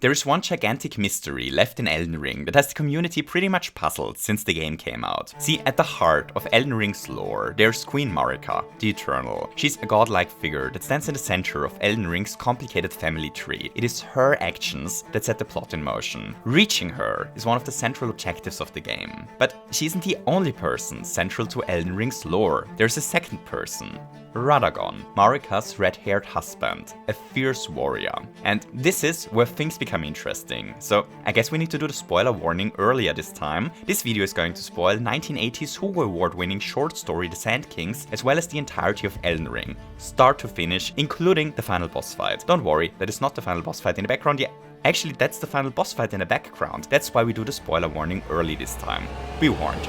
There is one gigantic mystery left in Elden Ring that has the community pretty much puzzled since the game came out. See, at the heart of Elden Ring's lore, there's Queen Marika, the Eternal. She's a godlike figure that stands in the center of Elden Ring's complicated family tree. It is her actions that set the plot in motion. Reaching her is one of the central objectives of the game. But she isn't the only person central to Elden Ring's lore. There's a second person, Radagon, Marika's red-haired husband, a fierce warrior. And this is where things become interesting. So I guess we need to do the spoiler warning earlier this time. This video is going to spoil 1980s Hugo Award-winning short story The Sand Kings, as well as the entirety of Elden Ring, start to finish, including the final boss fight. Don't worry, that is not the final boss fight in the background yet. Actually, that's the final boss fight in the background. That's why we do the spoiler warning early this time. Be warned.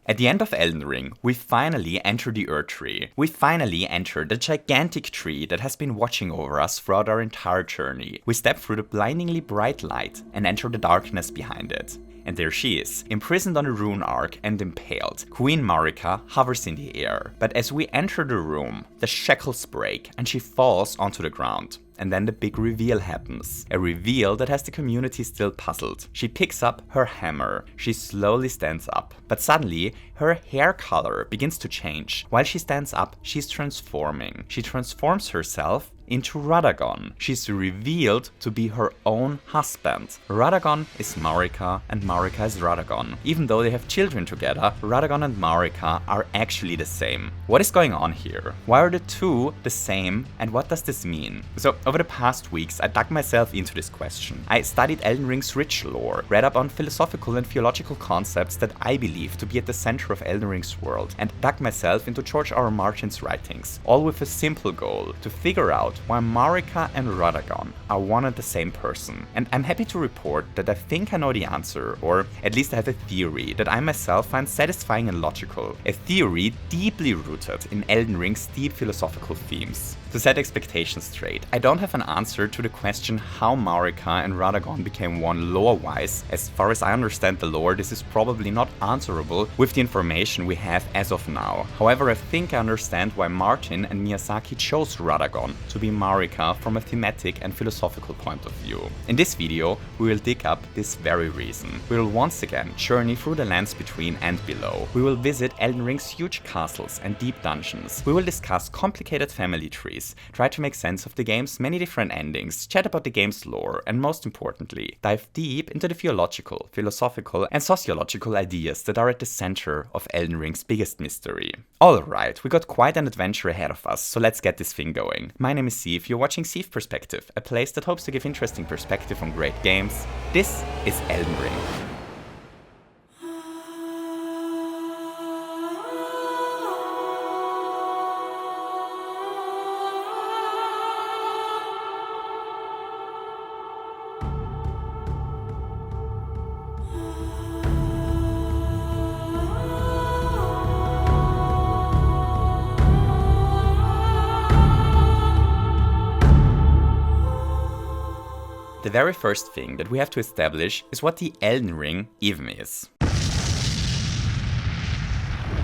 At the end of Elden Ring, we finally enter the Earth Tree. We finally enter the gigantic tree that has been watching over us throughout our entire journey. We step through the blindingly bright light and enter the darkness behind it. And there she is, imprisoned on a rune arc and impaled. Queen Marika hovers in the air. But as we enter the room, the shackles break and she falls onto the ground. And then the big reveal happens. A reveal that has the community still puzzled. She picks up her hammer. She slowly stands up. But suddenly, her hair color begins to change. While she stands up, she's transforming. She transforms herself into Radagon. She's revealed to be her own husband. Radagon is Marika and Marika is Radagon. Even though they have children together, Radagon and Marika are actually the same. What is going on here? Why are the two the same and what does this mean? So over the past weeks I dug myself into this question. I studied Elden Ring's rich lore, read up on philosophical and theological concepts that I believe to be at the center of Elden Ring's world, and dug myself into George R. R. Martin's writings, all with a simple goal: to figure out why Marika and Radagon are one and the same person. And I'm happy to report that I think I know the answer, or at least I have a theory that I myself find satisfying and logical. A theory deeply rooted in Elden Ring's deep philosophical themes. To set expectations straight, I don't have an answer to the question how Marika and Radagon became one lore-wise. As far as I understand the lore, this is probably not answerable with the information we have as of now. However, I think I understand why Martin and Miyazaki chose Radagon to be Marika from a thematic and philosophical point of view. In this video, we will dig up this very reason. We will once again journey through the lands between and below. We will visit Elden Ring's huge castles and deep dungeons. We will discuss complicated family trees, try to make sense of the game's many different endings, chat about the game's lore, and most importantly, dive deep into the theological, philosophical, and sociological ideas that are at the center of Elden Ring's biggest mystery. Alright, we got quite an adventure ahead of us, so let's get this thing going. My name is Ceave, you're watching Ceave Perspective, a place that hopes to give interesting perspective on great games. This is Elden Ring. The very first thing that we have to establish is what the Elden Ring even is.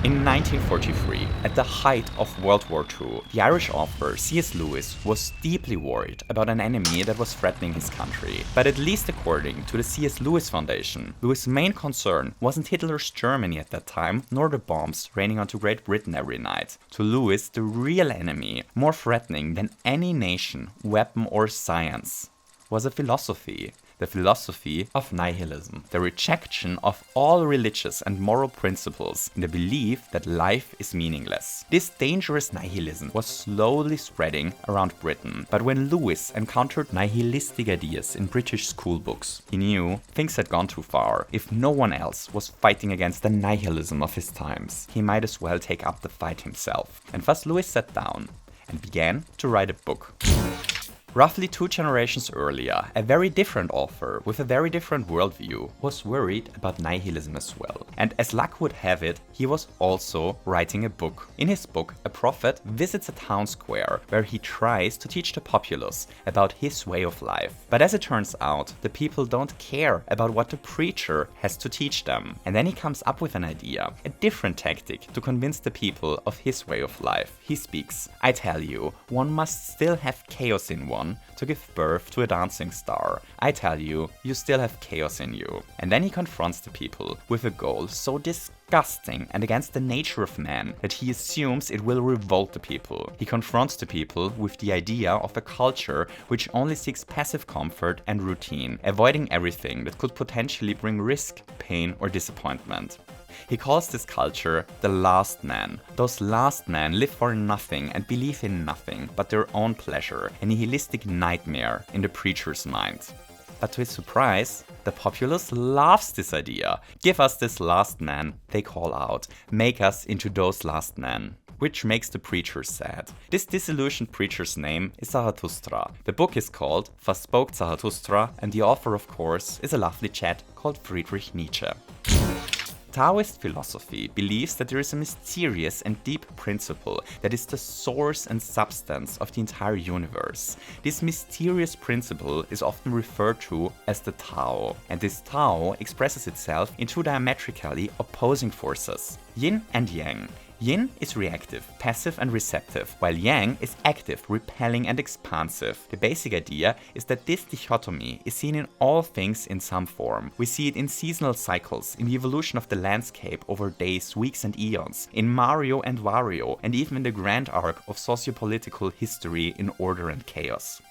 In 1943, at the height of World War II, the Irish author C.S. Lewis was deeply worried about an enemy that was threatening his country. But at least according to the C.S. Lewis Foundation, Lewis' main concern wasn't Hitler's Germany at that time, nor the bombs raining onto Great Britain every night. To Lewis, the real enemy, more threatening than any nation, weapon or science, was a philosophy. The philosophy of nihilism, the rejection of all religious and moral principles in the belief that life is meaningless. This dangerous nihilism was slowly spreading around Britain, but when Lewis encountered nihilistic ideas in British school books, he knew things had gone too far. If no one else was fighting against the nihilism of his times, he might as well take up the fight himself. And thus Lewis sat down and began to write a book. Roughly 2 generations earlier, a very different author with a very different worldview was worried about nihilism as well. And as luck would have it, he was also writing a book. In his book, a prophet visits a town square where he tries to teach the populace about his way of life. But as it turns out, the people don't care about what the preacher has to teach them. And then he comes up with an idea, a different tactic to convince the people of his way of life. He speaks, "I tell you, one must still have chaos in one, dawn to give birth to a dancing star. I tell you, you still have chaos in you. And then he confronts the people with a goal so disgusting and against the nature of man that he assumes it will revolt the people. He confronts the people with the idea of a culture which only seeks passive comfort and routine, avoiding everything that could potentially bring risk, pain, or disappointment. He calls this culture the last man. Those last men live for nothing and believe in nothing but their own pleasure, a nihilistic nightmare in the preacher's mind. But to his surprise, the populace loves this idea. Give us this last man, they call out. Make us into those last men. Which makes the preacher sad. This disillusioned preacher's name is Zarathustra. The book is called Thus Spoke Zarathustra, and the author, of course, is a lovely chap called Friedrich Nietzsche. Taoist philosophy believes that there is a mysterious and deep principle that is the source and substance of the entire universe. This mysterious principle is often referred to as the Tao, and this Tao expresses itself in two diametrically opposing forces, yin and yang. Yin is reactive, passive and receptive, while Yang is active, repelling and expansive. The basic idea is that this dichotomy is seen in all things in some form. We see it in seasonal cycles, in the evolution of the landscape over days, weeks and eons, in Mario and Wario, and even in the grand arc of sociopolitical history in Order and Chaos.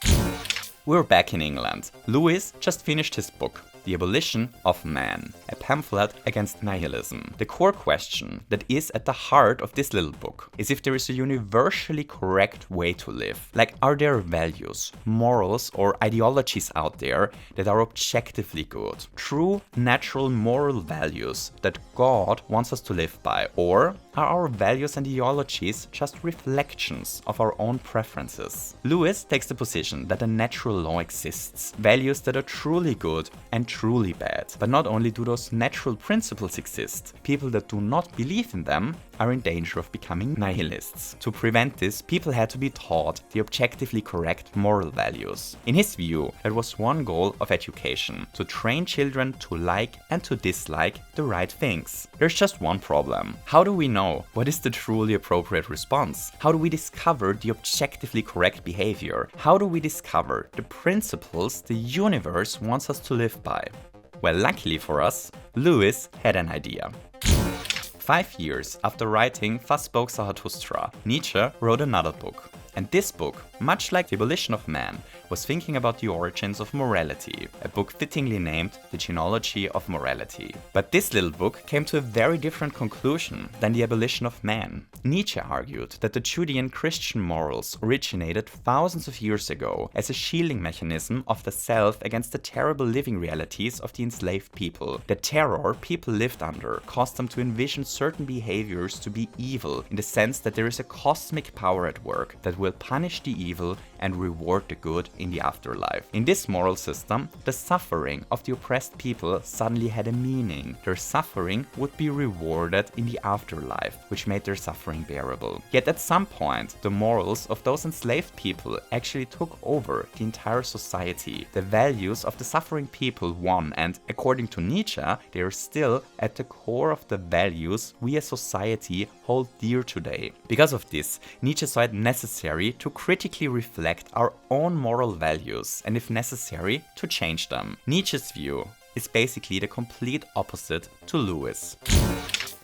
We're back in England. Lewis just finished his book, The Abolition of Man, a pamphlet against nihilism. The core question that is at the heart of this little book is if there is a universally correct way to live. Like, are there values, morals, or ideologies out there that are objectively good? True, natural, moral values that God wants us to live by? Or are our values and ideologies just reflections of our own preferences? Lewis takes the position that a natural law exists, values that are truly good and truly bad. But not only do those natural principles exist, people that do not believe in them are in danger of becoming nihilists. To prevent this, people had to be taught the objectively correct moral values. In his view, that was one goal of education: to train children to like and to dislike the right things. There's just one problem. How do we know what is the truly appropriate response? How do we discover the objectively correct behavior? How do we discover the principles the universe wants us to live by? Well, luckily for us, Lewis had an idea. 5 years after writing Thus Spoke Zarathustra, Nietzsche wrote another book. And this book, much like The Abolition of Man, was thinking about the origins of morality, a book fittingly named The Genealogy of Morality. But this little book came to a very different conclusion than The Abolition of Man. Nietzsche argued that the Judean Christian morals originated thousands of years ago as a shielding mechanism of the self against the terrible living realities of the enslaved people. The terror people lived under caused them to envision certain behaviors to be evil, in the sense that there is a cosmic power at work that will punish the evil and reward the good in the afterlife. In this moral system, the suffering of the oppressed people suddenly had a meaning. Their suffering would be rewarded in the afterlife, which made their suffering bearable. Yet at some point, the morals of those enslaved people actually took over the entire society. The values of the suffering people won, and according to Nietzsche, they are still at the core of the values we as society hold dear today. Because of this, Nietzsche saw it necessary to critically reflect our own moral values and, if necessary, to change them. Nietzsche's view is basically the complete opposite to Lewis.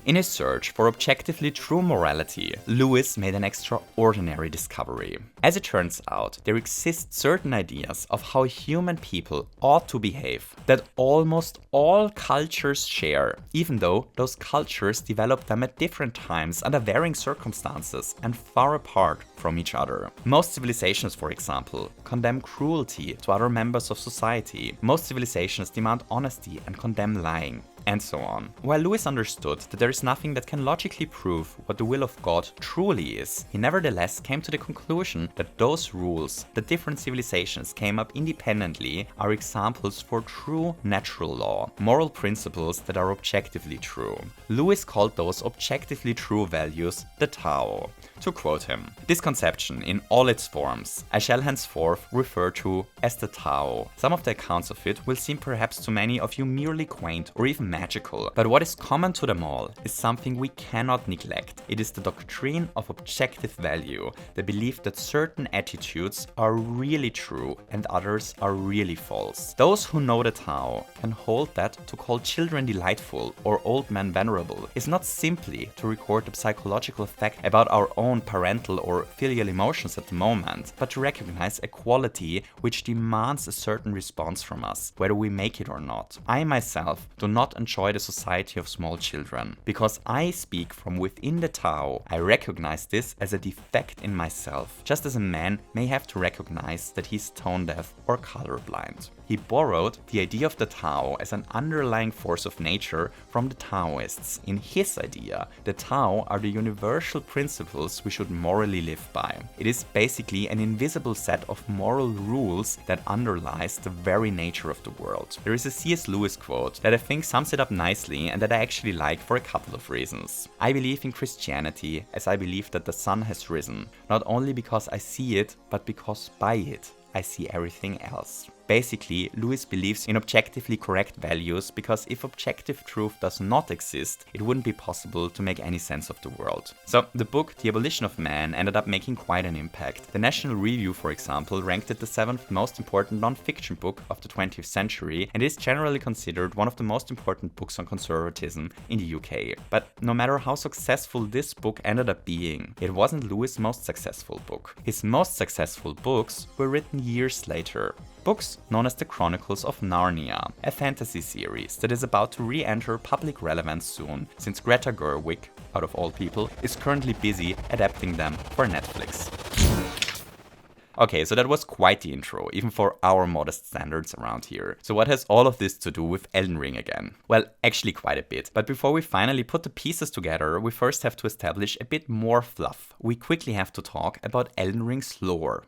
In his search for objectively true morality, Lewis made an extraordinary discovery. As it turns out, there exist certain ideas of how human people ought to behave that almost all cultures share, even though those cultures developed them at different times under varying circumstances and far apart from each other. Most civilizations, for example, condemn cruelty to other members of society. Most civilizations demand honesty and condemn lying, and so on. While Lewis understood that there is nothing that can logically prove what the will of God truly is, he nevertheless came to the conclusion that those rules that different civilizations came up independently are examples for true natural law, moral principles that are objectively true. Lewis called those objectively true values the Tao. To quote him, "This conception in all its forms I shall henceforth refer to as the Tao. Some of the accounts of it will seem perhaps to many of you merely quaint or even magical. But what is common to them all is something we cannot neglect. It is the doctrine of objective value, the belief that certain attitudes are really true and others are really false. Those who know the Tao can hold that to call children delightful or old men venerable is not simply to record the psychological fact about our own parental or filial emotions at the moment, but to recognize a quality which demands a certain response from us, whether we make it or not. I myself do not enjoy the society of small children. Because I speak from within the Tao, I recognize this as a defect in myself, just as a man may have to recognize that he's tone deaf or colorblind. He borrowed the idea of the Tao as an underlying force of nature from the Taoists. In his idea, the Tao are the universal principles we should morally live by. It is basically an invisible set of moral rules that underlies the very nature of the world. There is a C.S. Lewis quote that I think sums it up nicely and that I actually like for a couple of reasons. I believe in Christianity as I believe that the sun has risen, not only because I see it, but because by it I see everything else. Basically, Lewis believes in objectively correct values because if objective truth does not exist, it wouldn't be possible to make any sense of the world. So the book, The Abolition of Man, ended up making quite an impact. The National Review, for example, ranked it the 7th most important non-fiction book of the 20th century and is generally considered one of the most important books on conservatism in the UK. But no matter how successful this book ended up being, it wasn't Lewis' most successful book. His most successful books were written years later. Books known as the Chronicles of Narnia, a fantasy series that is about to re-enter public relevance soon, since Greta Gerwig, out of all people, is currently busy adapting them for Netflix. Okay, so that was quite the intro, even for our modest standards around here. So what has all of this to do with Elden Ring again? Well, actually quite a bit. But before we finally put the pieces together, we first have to establish a bit more fluff. We quickly have to talk about Elden Ring's lore.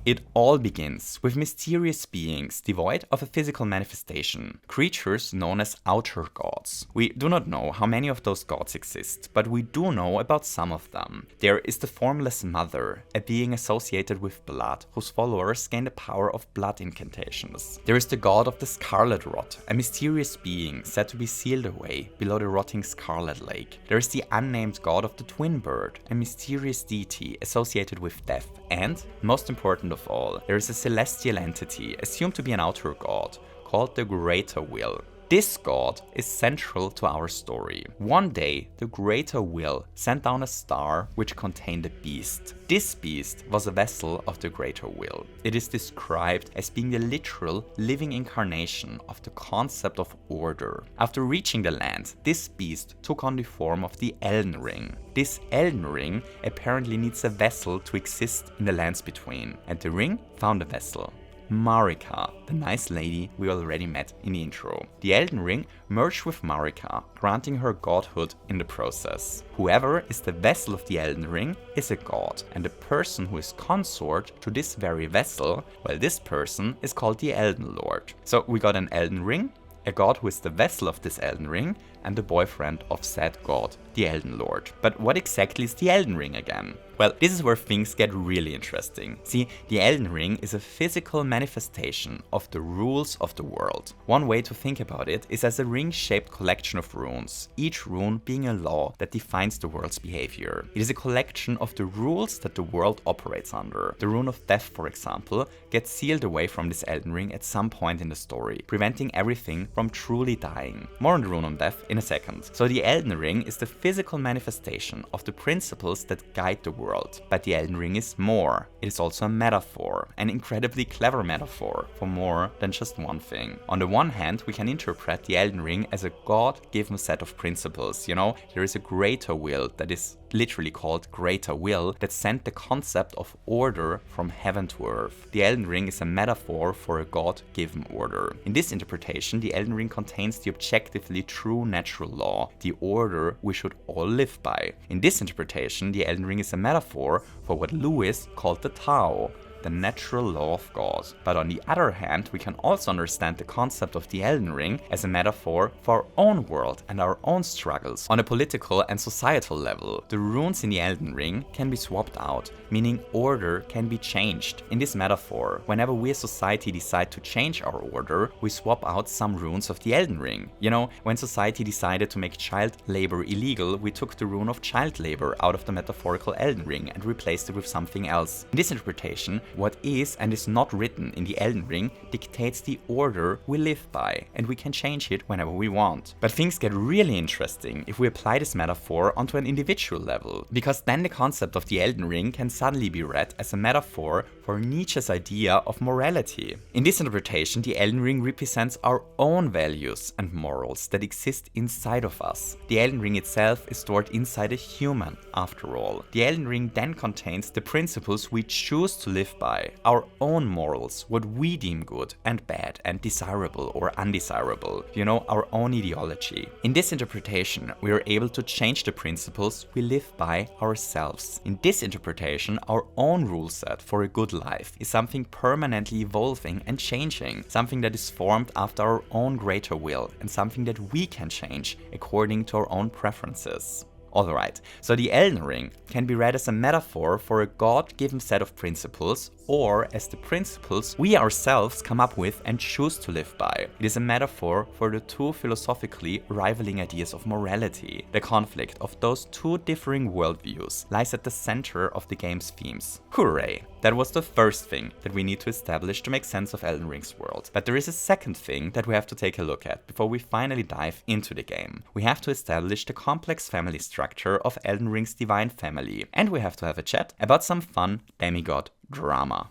It all begins with mysterious beings devoid of a physical manifestation, creatures known as outer gods. We do not know how many of those gods exist, but we do know about some of them. There is the Formless Mother, a being associated with blood, whose followers gain the power of blood incantations. There is the god of the Scarlet Rot, a mysterious being said to be sealed away below the rotting Scarlet Lake. There is the unnamed god of the Twin Bird, a mysterious deity associated with death. And, most important of all, there is a celestial entity, assumed to be an outer god, called the Greater Will. This god is central to our story. One day, the Greater Will sent down a star which contained a beast. This beast was a vessel of the Greater Will. It is described as being the literal living incarnation of the concept of order. After reaching the land, this beast took on the form of the Elden Ring. This Elden Ring apparently needs a vessel to exist in the lands between, and the ring found a vessel. Marika, the nice lady we already met in the intro. The Elden Ring merged with Marika, granting her godhood in the process. Whoever is the vessel of the Elden Ring is a god, and the person who is consort to this very vessel, well, this person is called the Elden Lord. So we got an Elden Ring, a god who is the vessel of this Elden Ring, and the boyfriend of said god, the Elden Lord. But what exactly is the Elden Ring again? Well, this is where things get really interesting. See, the Elden Ring is a physical manifestation of the rules of the world. One way to think about it is as a ring-shaped collection of runes, each rune being a law that defines the world's behavior. It is a collection of the rules that the world operates under. The rune of death, for example, gets sealed away from this Elden Ring at some point in the story, preventing everything from truly dying. More on the rune of death in a second. So the Elden Ring is the physical manifestation of the principles that guide the world. But the Elden Ring is more. It is also a metaphor, an incredibly clever metaphor for more than just one thing. On the one hand, we can interpret the Elden Ring as a God-given set of principles. You know, there is a greater will that is literally called Greater Will that sent the concept of order from heaven to earth. The Elden Ring is a metaphor for a God-given order. In this interpretation, the Elden Ring contains the objectively true natural law, the order we should all live by. In this interpretation, the Elden Ring is a metaphor for what Lewis called the Tao, the natural law of God. But on the other hand, we can also understand the concept of the Elden Ring as a metaphor for our own world and our own struggles on a political and societal level. The runes in the Elden Ring can be swapped out, meaning order can be changed. In this metaphor, whenever we as society decide to change our order, we swap out some runes of the Elden Ring. You know, when society decided to make child labor illegal, we took the rune of child labor out of the metaphorical Elden Ring and replaced it with something else. In this interpretation, what is and is not written in the Elden Ring dictates the order we live by, and we can change it whenever we want. But things get really interesting if we apply this metaphor onto an individual level, because then the concept of the Elden Ring can suddenly be read as a metaphor for Nietzsche's idea of morality. In this interpretation, the Elden Ring represents our own values and morals that exist inside of us. The Elden Ring itself is stored inside a human, after all. The Elden Ring then contains the principles we choose to live by, our own morals, what we deem good and bad and desirable or undesirable, you know, our own ideology. In this interpretation, we are able to change the principles we live by ourselves. In this interpretation, our own rule set for a good life is something permanently evolving and changing, something that is formed after our own greater will, and something that we can change according to our own preferences. Alright, so the Elden Ring can be read as a metaphor for a God-given set of principles, or as the principles we ourselves come up with and choose to live by. It is a metaphor for the two philosophically rivaling ideas of morality. The conflict of those two differing worldviews lies at the center of the game's themes. Hooray! That was the first thing that we need to establish to make sense of Elden Ring's world. But there is a second thing that we have to take a look at before we finally dive into the game. We have to establish the complex family structure of Elden Ring's divine family. And we have to have a chat about some fun demigod drama.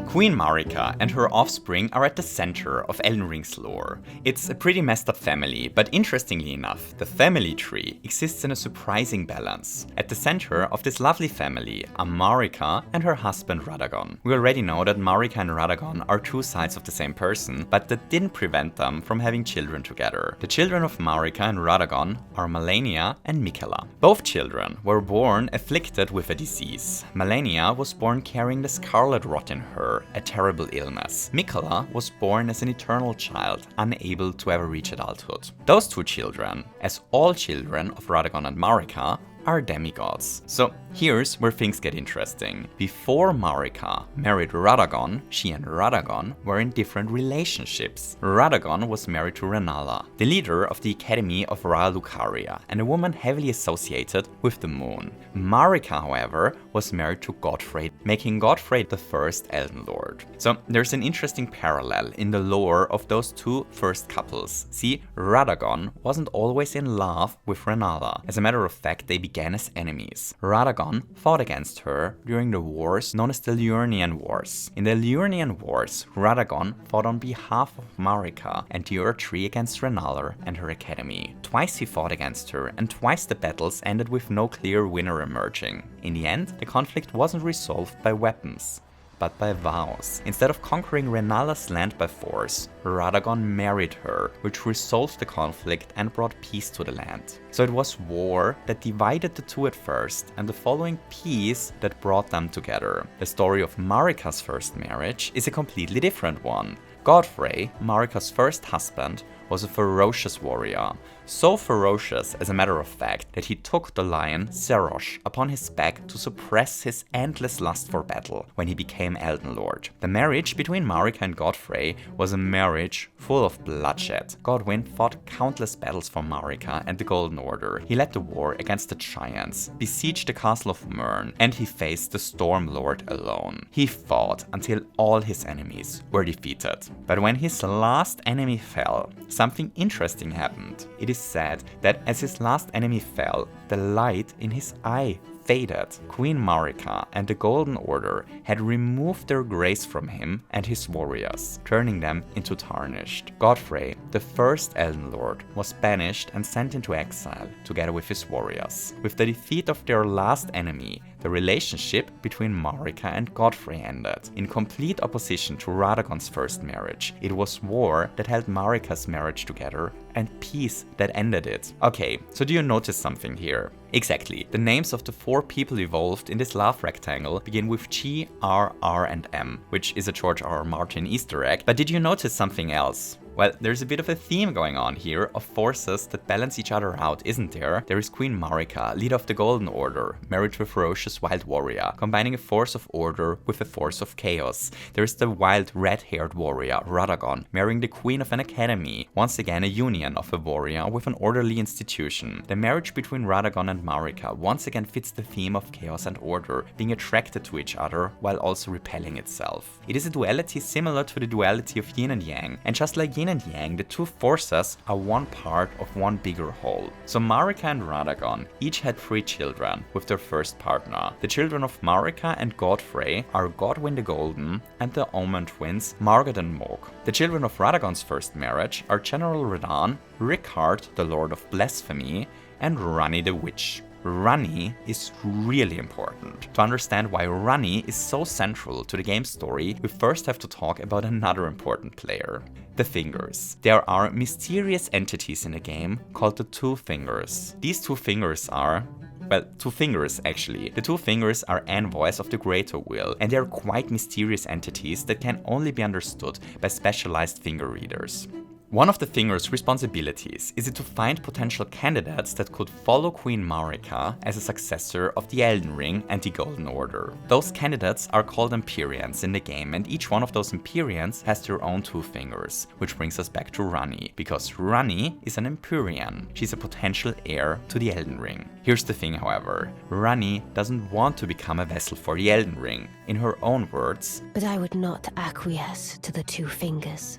Queen Marika and her offspring are at the center of Elden Ring's lore. It's a pretty messed up family, but interestingly enough, the family tree exists in a surprising balance. At the center of this lovely family are Marika and her husband Radagon. We already know that Marika and Radagon are two sides of the same person, but that didn't prevent them from having children together. The children of Marika and Radagon are Malenia and Miquella. Both children were born afflicted with a disease. Malenia was born carrying the scarlet rot in her, a terrible illness. Miquella was born as an eternal child, unable to ever reach adulthood. Those two children, as all children of Radagon and Marika, are demigods. So here's where things get interesting. Before Marika married Radagon, she and Radagon were in different relationships. Radagon was married to Renala, the leader of the Academy of Ra Lucaria, and a woman heavily associated with the moon. Marika, however, was married to Godfrey, making Godfrey the first Elden Lord. So there's an interesting parallel in the lore of those two first couples. See, Radagon wasn't always in love with Renala. As a matter of fact, they began as enemies. Radagon fought against her during the wars known as the Liurnian Wars. In the Liurnian Wars, Radagon fought on behalf of Marika and the Erdtree against Renala and her academy. Twice he fought against her, and twice the battles ended with no clear winner emerging. In the end, the conflict wasn't resolved by weapons, but by vows. Instead of conquering Renala's land by force, Radagon married her, which resolved the conflict and brought peace to the land. So it was war that divided the two at first, and the following peace that brought them together. The story of Marika's first marriage is a completely different one. Godfrey, Marika's first husband, was a ferocious warrior. So ferocious, as a matter of fact, that he took the lion Serosh upon his back to suppress his endless lust for battle when he became Elden Lord. The marriage between Marika and Godfrey was a marriage full of bloodshed. Godwyn fought countless battles for Marika and the Golden Order. He led the war against the giants, besieged the castle of Mern, and he faced the Storm Lord alone. He fought until all his enemies were defeated. But when his last enemy fell, something interesting happened. It is said that as his last enemy fell, the light in his eye faded, Queen Marika and the Golden Order had removed their grace from him and his warriors, turning them into tarnished. Godfrey, the first Elden Lord, was banished and sent into exile together with his warriors. With the defeat of their last enemy, the relationship between Marika and Godfrey ended, in complete opposition to Radagon's first marriage. It was war that held Marika's marriage together and peace that ended it. Okay, so do you notice something here? Exactly, the names of the 4 people involved in this love rectangle begin with G, R, R, and M, which is a George R. R. Martin Easter egg. But did you notice something else? Well, there's a bit of a theme going on here of forces that balance each other out, isn't there? There is Queen Marika, leader of the Golden Order, married to a ferocious wild warrior, combining a force of order with a force of chaos. There is the wild red-haired warrior, Radagon, marrying the queen of an academy, once again a union of a warrior with an orderly institution. The marriage between Radagon and Marika once again fits the theme of chaos and order, being attracted to each other while also repelling itself. It is a duality similar to the duality of yin and yang, and just like yin and yang, the two forces are one part of one bigger whole. So Marika and Radagon each had 3 children with their first partner. The children of Marika and Godfrey are Godwyn the Golden and the Omen twins Margaret and Morg. The children of Radagon's first marriage are General Radahn, Rickard the Lord of Blasphemy, and Ranni the Witch. Ranni is really important. To understand why Ranni is so central to the game's story, we first have to talk about another important player, the Fingers. There are mysterious entities in the game called the Two Fingers. These Two Fingers are... well, 2 fingers actually. The 2 fingers are envoys of the Greater Will, and they are quite mysterious entities that can only be understood by specialized finger readers. One of the Finger's responsibilities is to find potential candidates that could follow Queen Marika as a successor of the Elden Ring and the Golden Order. Those candidates are called Empyreans in the game, and each one of those Empyreans has their own 2 fingers, which brings us back to Ranni, because Ranni is an Empyrean. She's a potential heir to the Elden Ring. Here's the thing, however, Ranni doesn't want to become a vessel for the Elden Ring. In her own words, "But I would not acquiesce to the 2 fingers.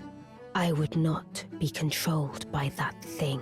I would not be controlled by that thing."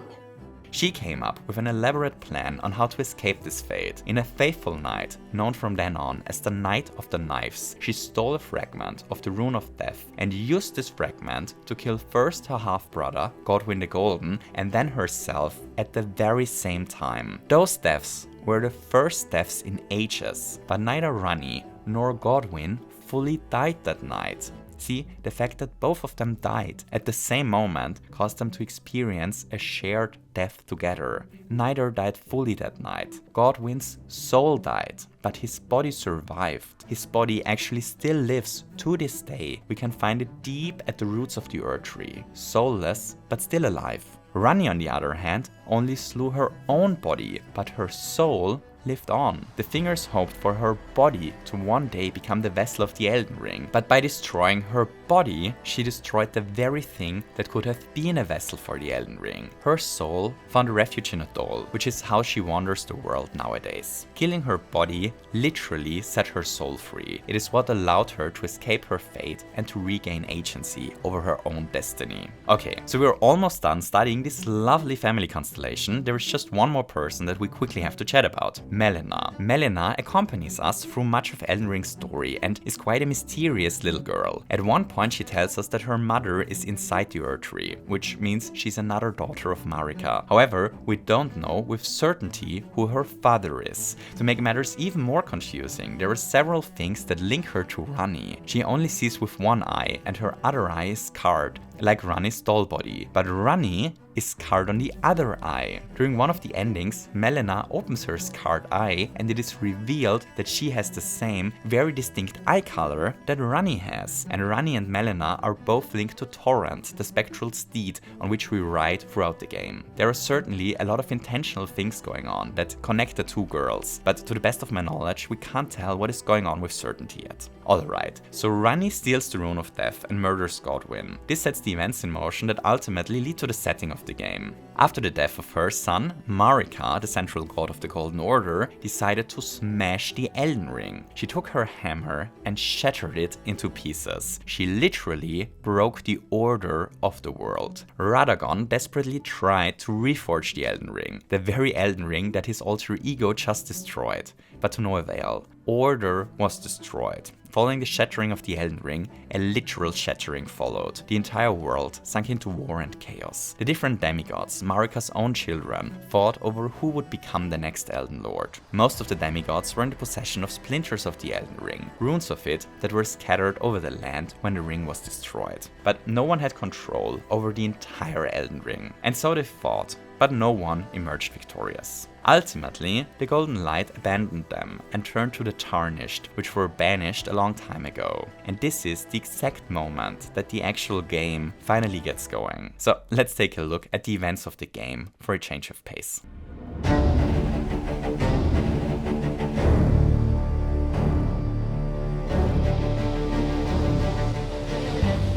She came up with an elaborate plan on how to escape this fate. In a fateful night, known from then on as the Night of the Knives, she stole a fragment of the Rune of Death and used this fragment to kill first her half-brother, Godwyn the Golden, and then herself at the very same time. Those deaths were the first deaths in ages, but neither Ranni nor Godwyn fully died that night. See, the fact that both of them died at the same moment caused them to experience a shared death together. Neither died fully that night. Godwyn's soul died, but his body survived. His body actually still lives to this day. We can find it deep at the roots of the Earth Tree. Soulless, but still alive. Ranni, on the other hand, only slew her own body, but her soul lived on. The Fingers hoped for her body to one day become the vessel of the Elden Ring, but by destroying her body, she destroyed the very thing that could have been a vessel for the Elden Ring. Her soul found a refuge in a doll, which is how she wanders the world nowadays. Killing her body literally set her soul free. It is what allowed her to escape her fate and to regain agency over her own destiny. Okay, so we're almost done studying this lovely family constellation. There is just one more person that we quickly have to chat about. Melina. Melina accompanies us through much of Elden Ring's story and is quite a mysterious little girl. At one point she tells us that her mother is inside the Earth Tree, which means she's another daughter of Marika. However, we don't know with certainty who her father is. To make matters even more confusing, there are several things that link her to Ranni. She only sees with one eye and her other eye is scarred, like Ranni's doll body, but Ranni is scarred on the other eye. During one of the endings, Melina opens her scarred eye and it is revealed that she has the same, very distinct eye color that Ranni has. And Ranni and Melina are both linked to Torrent, the spectral steed on which we ride throughout the game. There are certainly a lot of intentional things going on that connect the two girls, but to the best of my knowledge, we can't tell what is going on with certainty yet. Alright, so Ranni steals the Rune of Death and murders Godwyn. This sets the events in motion that ultimately lead to the setting of the game. After the death of her son, Marika, the central god of the Golden Order, decided to smash the Elden Ring. She took her hammer and shattered it into pieces. She literally broke the order of the world. Radagon desperately tried to reforge the Elden Ring, the very Elden Ring that his alter ego just destroyed, but to no avail. Order was destroyed. Following the shattering of the Elden Ring, a literal shattering followed. The entire world sank into war and chaos. The different demigods, Marika's own children, fought over who would become the next Elden Lord. Most of the demigods were in the possession of splinters of the Elden Ring, runes of it that were scattered over the land when the ring was destroyed. But no one had control over the entire Elden Ring, and so they fought, but no one emerged victorious. Ultimately, the Golden Light abandoned them and turned to the Tarnished, which were banished a long time ago. And this is the exact moment that the actual game finally gets going. So let's take a look at the events of the game for a change of pace.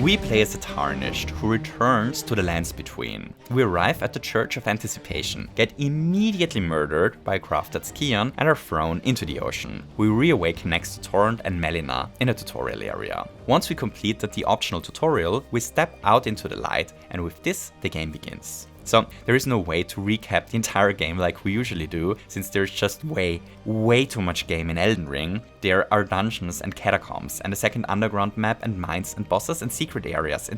We play as a Tarnished who returns to the lands between. We arrive at the Church of Anticipation, get immediately murdered by a crafted Skion and are thrown into the ocean. We reawaken next to Torrent and Melina in a tutorial area. Once we completed the optional tutorial, we step out into the light, and with this, the game begins. So there is no way to recap the entire game like we usually do, since there's just way too much game in Elden Ring. There are dungeons and catacombs, and a second underground map, and mines and bosses and secret areas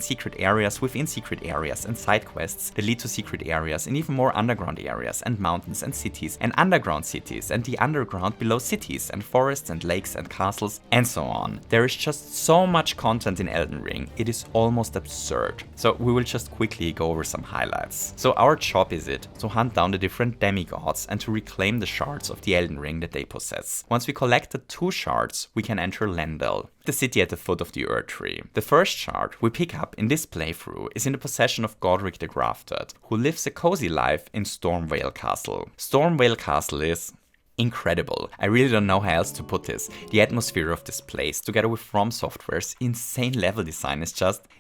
within secret areas, and side quests that lead to secret areas, and even more underground areas, and mountains and cities, and underground cities, and the underground below cities, and forests and lakes and castles, and so on. There is just so much content in Elden Ring, it is almost absurd. So we will just quickly go over some highlights. So our job is it to hunt down the different demigods and to reclaim the shards of the Elden Ring that they possess. Once we collected 2 shards, we can enter Lendel, the city at the foot of the Earth Tree. The first shard we pick up in this playthrough is in the possession of Godric the Grafted, who lives a cozy life in Stormvale Castle. Stormvale Castle is incredible. I really don't know how else to put this. The atmosphere of this place, together with From Software's insane level design,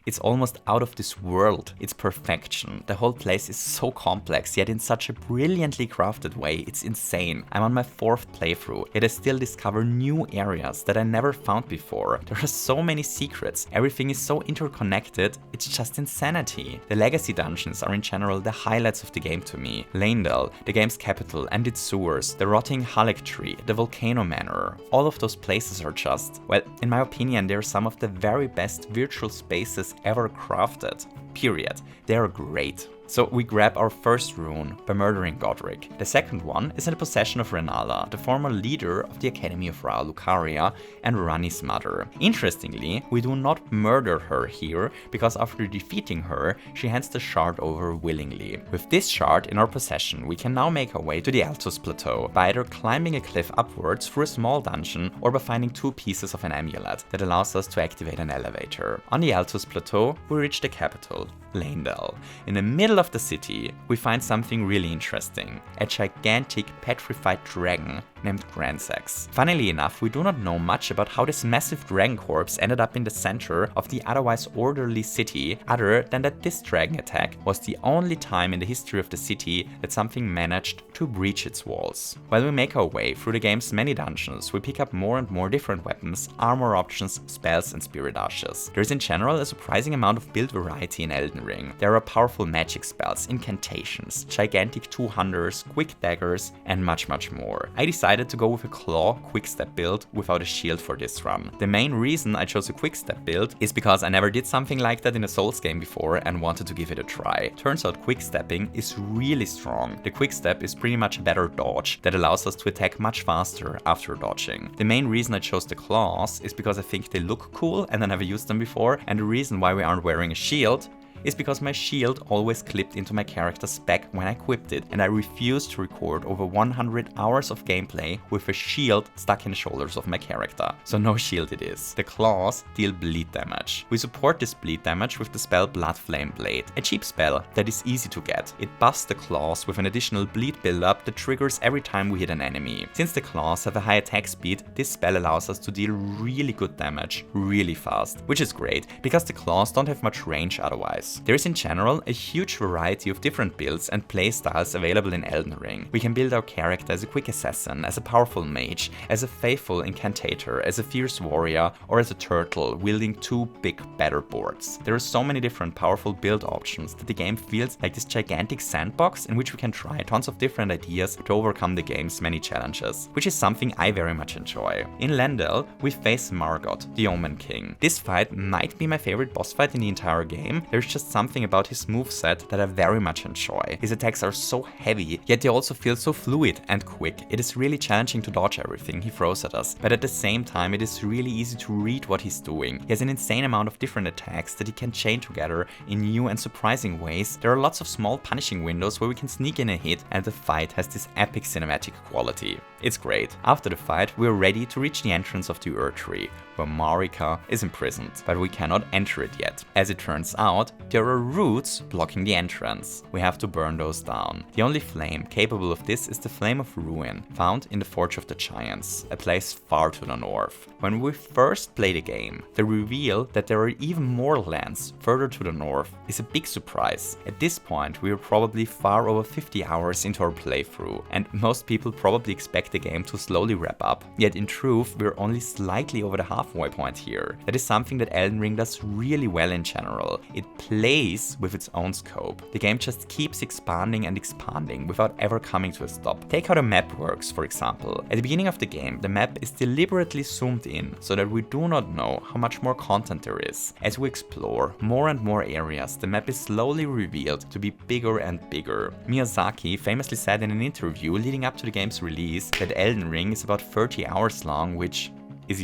it's almost out of this world. It's perfection. The whole place is so complex, yet in such a brilliantly crafted way, it's insane. I'm on my 4th playthrough, yet I still discover new areas that I never found before. There are so many secrets, everything is so interconnected, it's just insanity. The legacy dungeons are in general the highlights of the game to me. Lendel, the game's capital and its sewers, the rotting Halleck Tree, the Volcano Manor, all of those places are just, well, in my opinion, they're some of the very best virtual spaces ever crafted. Period. They're great. So we grab our first rune by murdering Godric. The second one is in the possession of Renala, the former leader of the Academy of Ra Lucaria and Ranni's mother. Interestingly, we do not murder her here, because after defeating her, she hands the shard over willingly. With this shard in our possession, we can now make our way to the Altus Plateau by either climbing a cliff upwards through a small dungeon or by finding 2 pieces of an amulet that allows us to activate an elevator. On the Altus Plateau, we reach the capital, Lendel. In the middle of the city, we find something really interesting, a gigantic petrified dragon named Gransax. Funnily enough, we do not know much about how this massive dragon corpse ended up in the center of the otherwise orderly city, other than that this dragon attack was the only time in the history of the city that something managed to breach its walls. While we make our way through the game's many dungeons, we pick up more and more different weapons, armor options, spells and spirit ashes. There is in general a surprising amount of build variety in Elden Ring. There are powerful magic spells, incantations, gigantic two-handers, quick daggers, and much more. I decided to go with a claw quickstep build without a shield for this run. The main reason I chose a quickstep build is because I never did something like that in a Souls game before and wanted to give it a try. Turns out quickstepping is really strong. The quickstep is pretty much a better dodge that allows us to attack much faster after dodging. The main reason I chose the claws is because I think they look cool and I never used them before, and the reason why we aren't wearing a shield is because my shield always clipped into my character's back when I equipped it, and I refused to record over 100 hours of gameplay with a shield stuck in the shoulders of my character. So no shield it is. The claws deal bleed damage. We support this bleed damage with the spell Blood Flame Blade, a cheap spell that is easy to get. It buffs the claws with an additional bleed buildup that triggers every time we hit an enemy. Since the claws have a high attack speed, this spell allows us to deal really good damage really fast, which is great because the claws don't have much range otherwise. use. There is in general a huge variety of different builds and playstyles available in Elden Ring. We can build our character as a quick assassin, as a powerful mage, as a faithful incantator, as a fierce warrior, or as a turtle wielding 2 big battle boards. There are so many different powerful build options that the game feels like this gigantic sandbox in which we can try tons of different ideas to overcome the game's many challenges, which is something I very much enjoy. In Lendel, we face Margot, the Omen King. This fight might be my favorite boss fight in the entire game. There's just something about his moveset that I very much enjoy. His attacks are so heavy, yet they also feel so fluid and quick. It is really challenging to dodge everything he throws at us, but at the same time it is really easy to read what he's doing. He has an insane amount of different attacks that he can chain together in new and surprising ways. There are lots of small punishing windows where we can sneak in a hit, and the fight has this epic cinematic quality. It's great. After the fight, we're ready to reach the entrance of the Erdtree, where Marika is imprisoned, but we cannot enter it yet. As it turns out, there are roots blocking the entrance. We have to burn those down. The only flame capable of this is the Flame of Ruin, found in the Forge of the Giants, a place far to the north. When we first play the game, the reveal that there are even more lands further to the north is a big surprise. At this point, we are probably far over 50 hours into our playthrough, and most people probably expect the game to slowly wrap up. Yet in truth, we're only slightly over the halfway point here. That is something that Elden Ring does really well in general. It plays with its own scope. The game just keeps expanding and expanding without ever coming to a stop. Take how the map works, for example. At the beginning of the game, the map is deliberately zoomed in so that we do not know how much more content there is. As we explore more and more areas, the map is slowly revealed to be bigger and bigger. Miyazaki famously said in an interview leading up to the game's release that Elden Ring is about 30 hours long, which is,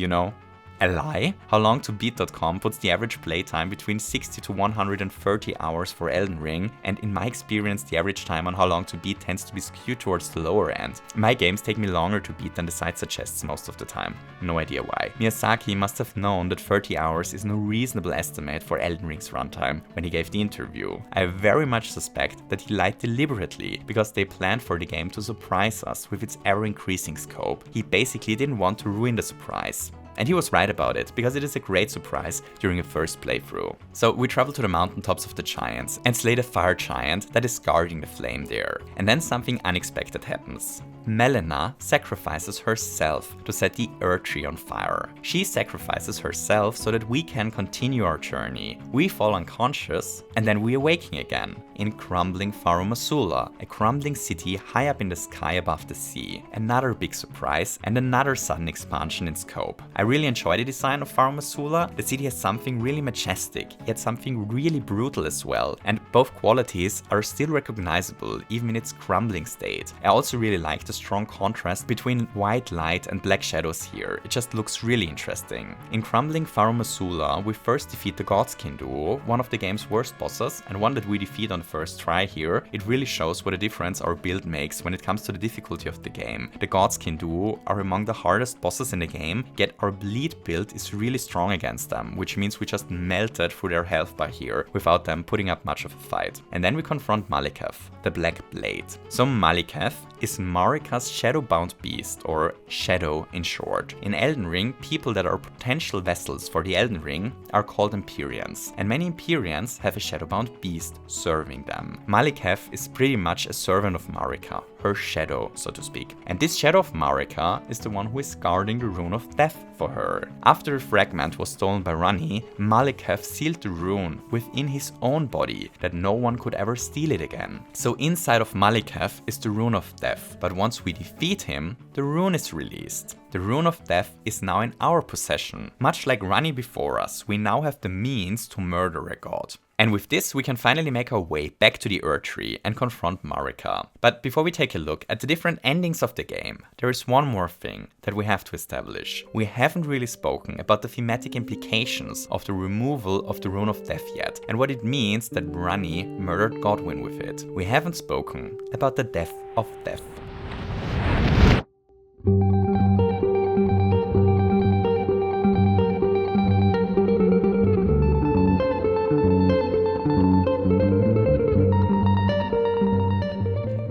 a lie? HowLongToBeat.com puts the average playtime between 60 to 130 hours for Elden Ring, and in my experience the average time on How Long to Beat tends to be skewed towards the lower end. My games take me longer to beat than the site suggests most of the time. No idea why. Miyazaki must have known that 30 hours is no reasonable estimate for Elden Ring's runtime when he gave the interview. I very much suspect that he lied deliberately because they planned for the game to surprise us with its ever-increasing scope. He basically didn't want to ruin the surprise. And he was right about it, because it is a great surprise during a first playthrough. So we travel to the mountaintops of the giants and slay the fire giant that is guarding the flame there. And then something unexpected happens. Melina sacrifices herself to set the Erdtree on fire. She sacrifices herself so that we can continue our journey. We fall unconscious and then we awaken again in crumbling Farum Azula, a crumbling city high up in the sky above the sea. Another big surprise and another sudden expansion in scope. I really enjoy the design of Farum Azula. The city has something really majestic, yet something really brutal as well, and both qualities are still recognizable even in its crumbling state. I also really like the strong contrast between white light and black shadows here. It just looks really interesting. In crumbling Farum Azula, we first defeat the Godskin duo, one of the game's worst bosses, and one that we defeat on the first try here. It really shows what a difference our build makes when it comes to the difficulty of the game. The Godskin duo are among the hardest bosses in the game, yet our bleed build is really strong against them, which means we just melted through their health bar here without them putting up much of a fight. And then we confront Maliketh, the Black Blade. So Maliketh is Marika's shadow-bound beast, or Shadow in short. In Elden Ring, people that are potential vessels for the Elden Ring are called Empyreans, and many Empyreans have a shadow-bound beast serving them. Maliketh is pretty much a servant of Marika, her shadow, so to speak. And this shadow of Marika is the one who is guarding the rune of death for her. After the fragment was stolen by Ranni, Maliketh sealed the rune within his own body that no one could ever steal it again. So inside of Maliketh is the rune of death, but once we defeat him, the rune is released. The rune of death is now in our possession. Much like Ranni before us, we now have the means to murder a god. And with this, we can finally make our way back to the Erdtree and confront Marika. But before we take a look at the different endings of the game, there is one more thing that we have to establish. We haven't really spoken about the thematic implications of the removal of the Rune of Death yet, and what it means that Ranni murdered Godwyn with it. We haven't spoken about the death of death.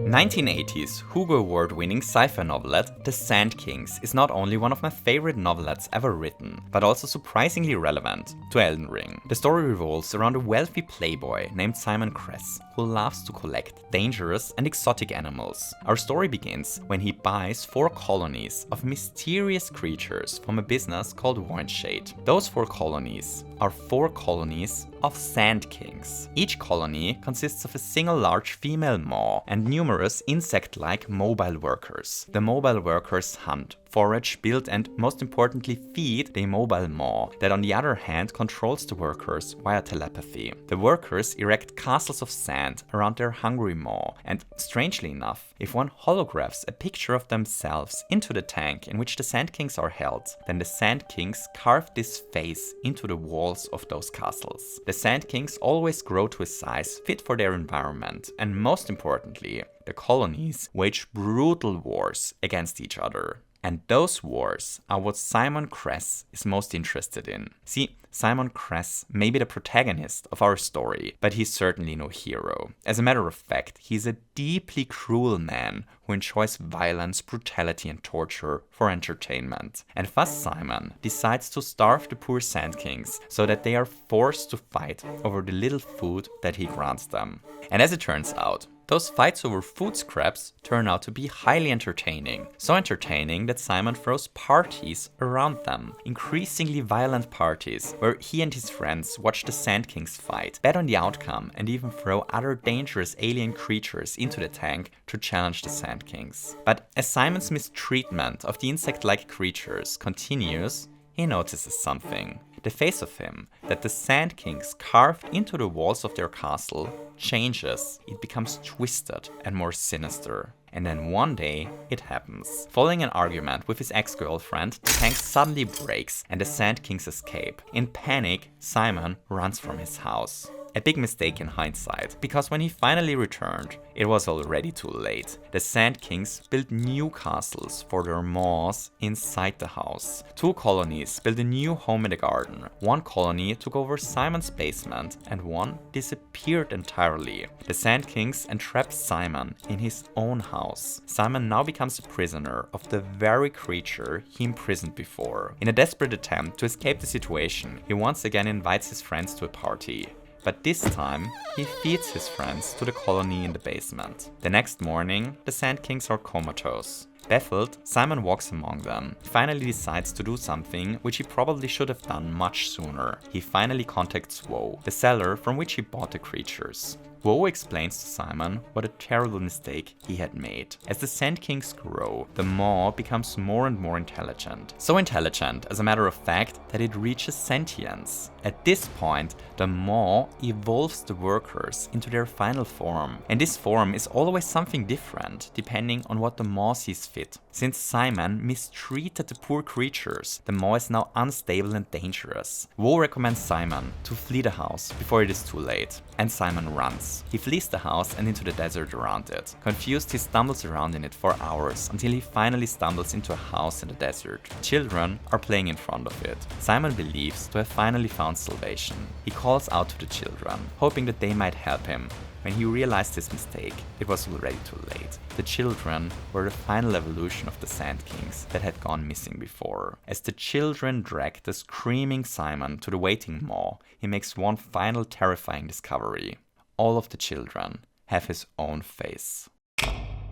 1980s Hugo Award-winning sci-fi novelette The Sand Kings is not only one of my favorite novelettes ever written, but also surprisingly relevant to Elden Ring. The story revolves around a wealthy playboy named Simon Cress, who loves to collect dangerous and exotic animals. Our story begins when he buys 4 colonies of mysterious creatures from a business called Windshade. Those 4 colonies are 4 colonies of Sand Kings. Each colony consists of a single large female maw and numerous insect-like mobile workers. The mobile workers hunt, forage, build and most importantly feed the mobile maw that on the other hand controls the workers via telepathy. The workers erect castles of sand around their hungry maw, and strangely enough, if one holographs a picture of themselves into the tank in which the Sand Kings are held, then the Sand Kings carve this face into the walls of those castles. The Sand Kings always grow to a size fit for their environment, and most importantly, the colonies wage brutal wars against each other. And those wars are what Simon Cress is most interested in. See, Simon Cress may be the protagonist of our story, but he's certainly no hero. As a matter of fact, he's a deeply cruel man who enjoys violence, brutality and torture for entertainment. And thus Simon decides to starve the poor Sand Kings so that they are forced to fight over the little food that he grants them. And as it turns out, those fights over food scraps turn out to be highly entertaining. So entertaining that Simon throws parties around them. Increasingly violent parties where he and his friends watch the Sand Kings fight, bet on the outcome and even throw other dangerous alien creatures into the tank to challenge the Sand Kings. But as Simon's mistreatment of the insect-like creatures continues, he notices something. The face of him that the Sand Kings carved into the walls of their castle changes. It becomes twisted and more sinister. And then one day, it happens. Following an argument with his ex-girlfriend, the tank suddenly breaks and the Sand Kings escape. In panic, Simon runs from his house. A big mistake in hindsight, because when he finally returned, it was already too late. The Sand Kings built new castles for their maws inside the house. 2 colonies built a new home in the garden. 1 colony took over Simon's basement and 1 disappeared entirely. The Sand Kings entrapped Simon in his own house. Simon now becomes a prisoner of the very creature he imprisoned before. In a desperate attempt to escape the situation, he once again invites his friends to a party. But this time, he feeds his friends to the colony in the basement. The next morning, the Sand Kings are comatose. Baffled, Simon walks among them. He finally decides to do something which he probably should have done much sooner. He finally contacts Woe, the seller from which he bought the creatures. Woe explains to Simon what a terrible mistake he had made. As the Sand Kings grow, the maw becomes more and more intelligent. So intelligent, as a matter of fact, that it reaches sentience. At this point, the maw evolves the workers into their final form. And this form is always something different, depending on what the maw sees fit. Since Simon mistreated the poor creatures, the maw is now unstable and dangerous. Woe recommends Simon to flee the house before it is too late. And Simon runs. He flees the house and into the desert around it. Confused, he stumbles around in it for hours until he finally stumbles into a house in the desert. Children are playing in front of it. Simon believes to have finally found salvation. He calls out to the children, hoping that they might help him. When he realized his mistake, it was already too late. The children were the final evolution of the Sand Kings that had gone missing before. As the children drag the screaming Simon to the waiting maw, he makes one final terrifying discovery. All of the children have his own face.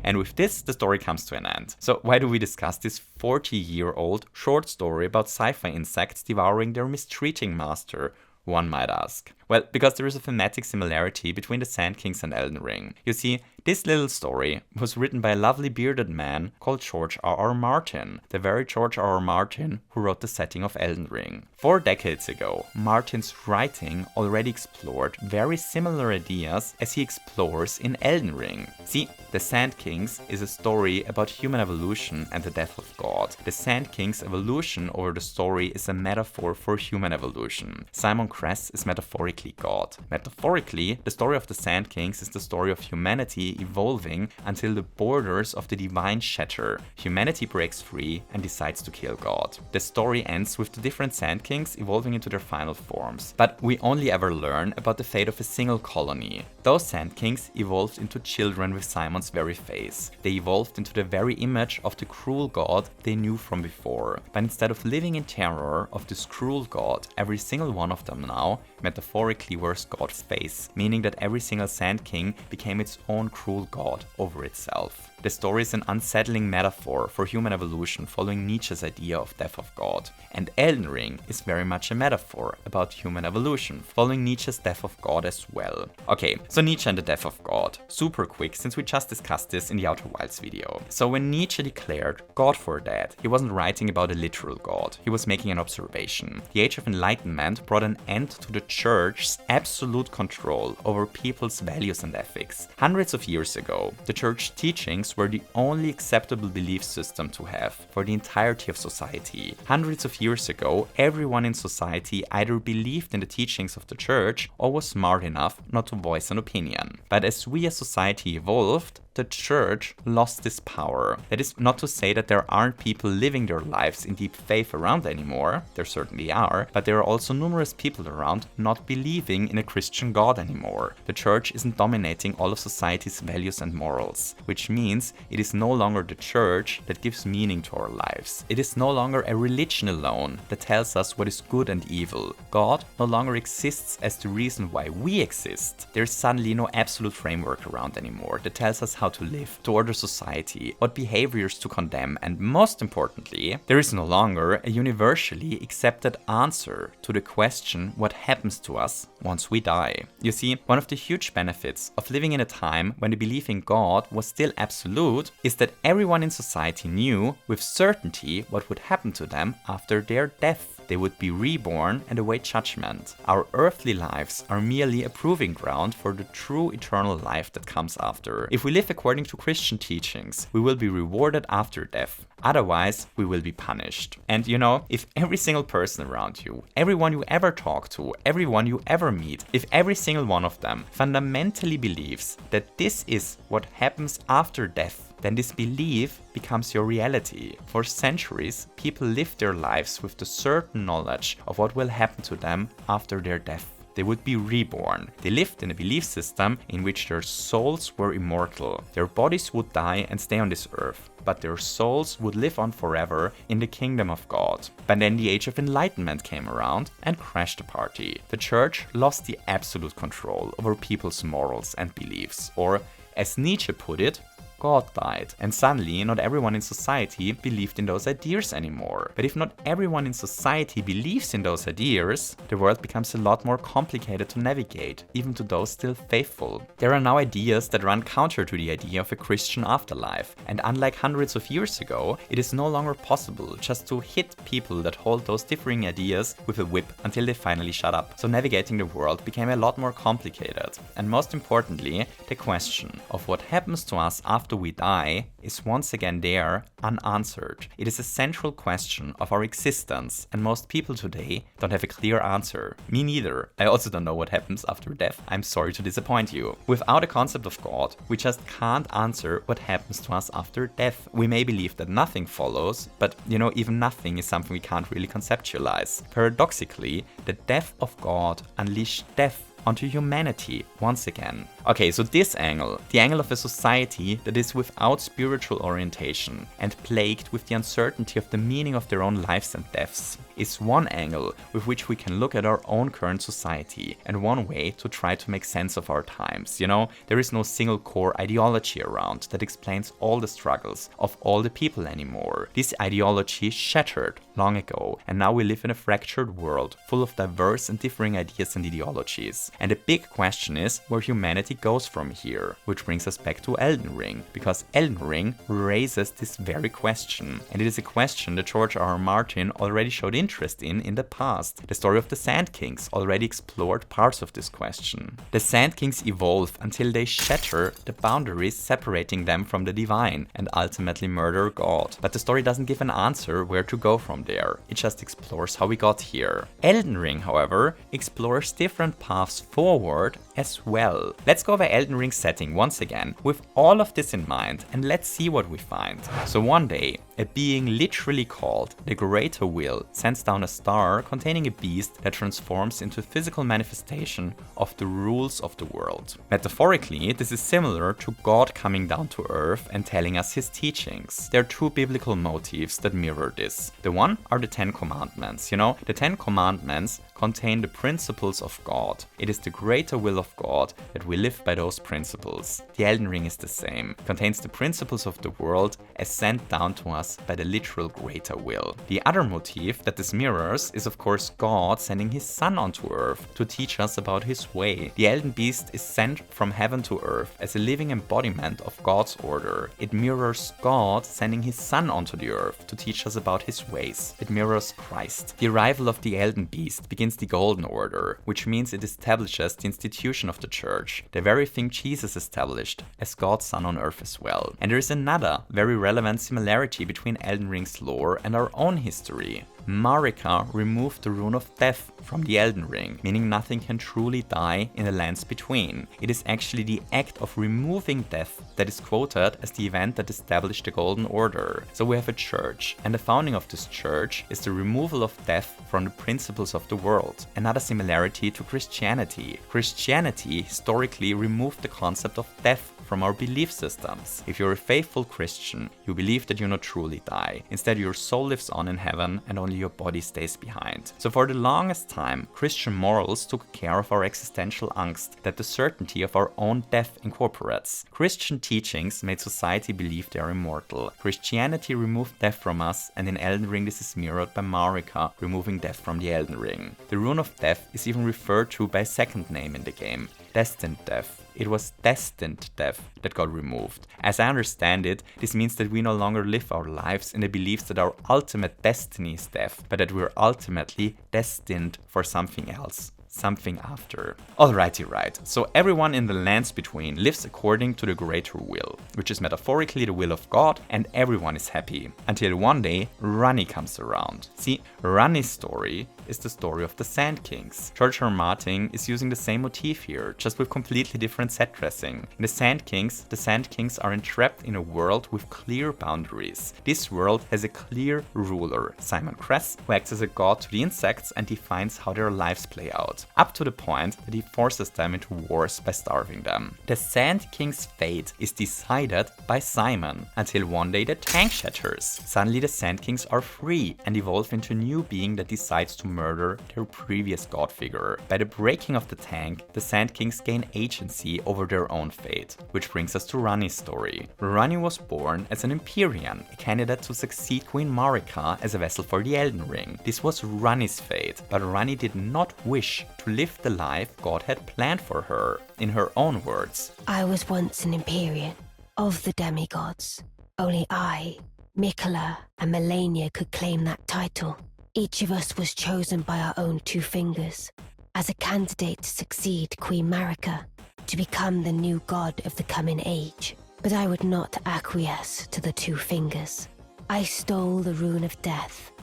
And with this, the story comes to an end. So why do we discuss this 40-year-old short story about sci-fi insects devouring their mistreating master, one might ask? Well, because there is a thematic similarity between the Sand Kings and Elden Ring. You see, this little story was written by a lovely bearded man called George R.R. Martin, the very George R.R. Martin who wrote the setting of Elden Ring. 4 decades ago, Martin's writing already explored very similar ideas as he explores in Elden Ring. See, the Sand Kings is a story about human evolution and the death of God. The Sand Kings' evolution over the story is a metaphor for human evolution. Simon Cress is metaphoric metaphorically God. Metaphorically, the story of the Sand Kings is the story of humanity evolving until the borders of the divine shatter. Humanity breaks free and decides to kill God. The story ends with the different Sand Kings evolving into their final forms. But we only ever learn about the fate of a single colony. Those Sand Kings evolved into children with Simon's very face. They evolved into the very image of the cruel God they knew from before. But instead of living in terror of this cruel God, every single one of them now metaphorically wears God's face, meaning that every single Sand King became its own cruel God over itself. The story is an unsettling metaphor for human evolution following Nietzsche's idea of death of God. And Elden Ring is very much a metaphor about human evolution, following Nietzsche's death of God as well. Okay, so Nietzsche and the death of God. Super quick, since we just discussed this in the Outer Wilds video. So when Nietzsche declared God for dead, he wasn't writing about a literal God, he was making an observation. The Age of Enlightenment brought an end to the Church's absolute control over people's values and ethics. Hundreds of years ago, the Church's teachings were the only acceptable belief system to have for the entirety of society. Hundreds of years ago, everyone in society either believed in the teachings of the Church or was smart enough not to voice an opinion. But as we as society evolved, the Church lost this power. That is not to say that there aren't people living their lives in deep faith around anymore, there certainly are, but there are also numerous people around not believing in a Christian God anymore. The Church isn't dominating all of society's values and morals, which means it is no longer the Church that gives meaning to our lives. It is no longer a religion alone that tells us what is good and evil. God no longer exists as the reason why we exist. There is suddenly no absolute framework around anymore that tells us how to live, to order society, what behaviors to condemn, and most importantly, there is no longer a universally accepted answer to the question what happens to us once we die. You see, one of the huge benefits of living in a time when the belief in God was still absolute is that everyone in society knew with certainty what would happen to them after their death. They would be reborn and await judgment. Our earthly lives are merely a proving ground for the true eternal life that comes after. If we live according to Christian teachings, we will be rewarded after death. Otherwise, we will be punished. And you know, if every single person around you, everyone you ever talk to, everyone you ever meet, if every single one of them fundamentally believes that this is what happens after death, then this belief becomes your reality. For centuries, people lived their lives with the certain knowledge of what will happen to them after their death. They would be reborn. They lived in a belief system in which their souls were immortal. Their bodies would die and stay on this earth, but their souls would live on forever in the kingdom of God. But then the Age of Enlightenment came around and crashed the party. The Church lost the absolute control over people's morals and beliefs, or as Nietzsche put it, God died, and suddenly not everyone in society believed in those ideas anymore. But if not everyone in society believes in those ideas, the world becomes a lot more complicated to navigate, even to those still faithful. There are now ideas that run counter to the idea of a Christian afterlife, and unlike hundreds of years ago, it is no longer possible just to hit people that hold those differing ideas with a whip until they finally shut up. So navigating the world became a lot more complicated. And most importantly, the question of what happens to us after we die is once again there, unanswered. It is a central question of our existence, and most people today don't have a clear answer. Me neither. I also don't know what happens after death. I'm sorry to disappoint you. Without a concept of God, we just can't answer what happens to us after death. We may believe that nothing follows, but you know, even nothing is something we can't really conceptualize. Paradoxically, the death of God unleashed death onto humanity once again. Okay, so this angle, the angle of a society that is without spiritual orientation and plagued with the uncertainty of the meaning of their own lives and deaths, is one angle with which we can look at our own current society and one way to try to make sense of our times. You know, there is no single core ideology around that explains all the struggles of all the people anymore. This ideology shattered long ago, and now we live in a fractured world full of diverse and differing ideas and ideologies. And the big question is where humanity goes from here, which brings us back to Elden Ring, because Elden Ring raises this very question, and it is a question that George R. R. Martin already showed interest in the past. The story of the Sand Kings already explored parts of this question. The Sand Kings evolve until they shatter the boundaries separating them from the divine and ultimately murder God. But the story doesn't give an answer where to go from there. It just explores how we got here. Elden Ring, however, explores different paths forward as well. Let's go over Elden Ring's setting once again with all of this in mind and let's see what we find. So one day, a being literally called the Greater Will sends down a star containing a beast that transforms into a physical manifestation of the rules of the world. Metaphorically, this is similar to God coming down to earth and telling us his teachings. There are two biblical motifs that mirror this. The one are the 10 Commandments. The 10 Commandments contain the principles of God. It is the greater will of God that we live by those principles. The Elden Ring is the same. It contains the principles of the world as sent down to us by the literal greater will. The other motif that this mirrors is of course God sending his son onto earth to teach us about his way. The Elden Beast is sent from heaven to earth as a living embodiment of God's order. It mirrors God sending his son onto the earth to teach us about his ways. It mirrors Christ. The arrival of the Elden Beast begins the Golden Order, which means it establishes the institution of the church, the very thing Jesus established as God's son on earth as well. And there is another very relevant similarity between Elden Ring's lore and our own history. Marika removed the rune of death from the Elden Ring, meaning nothing can truly die in the lands between. It is actually the act of removing death that is quoted as the event that established the Golden Order. So we have a church, and the founding of this church is the removal of death from the principles of the world. Another similarity to Christianity. Christianity historically removed the concept of death from our belief systems. If you're a faithful Christian, you believe that you not truly die. Instead, your soul lives on in heaven and only your body stays behind. So for the longest time, Christian morals took care of our existential angst that the certainty of our own death incorporates. Christian teachings made society believe they are immortal. Christianity removed death from us, and in Elden Ring this is mirrored by Marika removing death from the Elden Ring. The rune of death is even referred to by a second name in the game, destined death. It was destined death that got removed. As I understand it, this means that we no longer live our lives in the beliefs that our ultimate destiny is death, but that we're ultimately destined for something else. Something after. Alrighty, right. So everyone in the lands between lives according to the greater will, which is metaphorically the will of God, and everyone is happy. Until one day, Ranni comes around. See, Ranni's story is the story of the Sand Kings. George R. R. Martin is using the same motif here, just with completely different set dressing. In the Sand Kings are entrapped in a world with clear boundaries. This world has a clear ruler, Simon Cress, who acts as a god to the insects and defines how their lives play out, up to the point that he forces them into wars by starving them. The Sand King's fate is decided by Simon, until one day the tank shatters. Suddenly the Sand Kings are free and evolve into a new being that decides to murder their previous god figure. By the breaking of the tank, the Sand Kings gain agency over their own fate, which brings us to Ranni's story. Ranni was born as an Empyrean, a candidate to succeed Queen Marika as a vessel for the Elden Ring. This was Ranni's fate, but Ranni did not wish to live the life God had planned for her. In her own words, I was once an Empyrean, of the demigods. Only I, Miquella, and Melania could claim that title. Each of us was chosen by our own two fingers, as a candidate to succeed Queen Marika, to become the new god of the coming age. But I would not acquiesce to the two fingers. I stole the rune of death,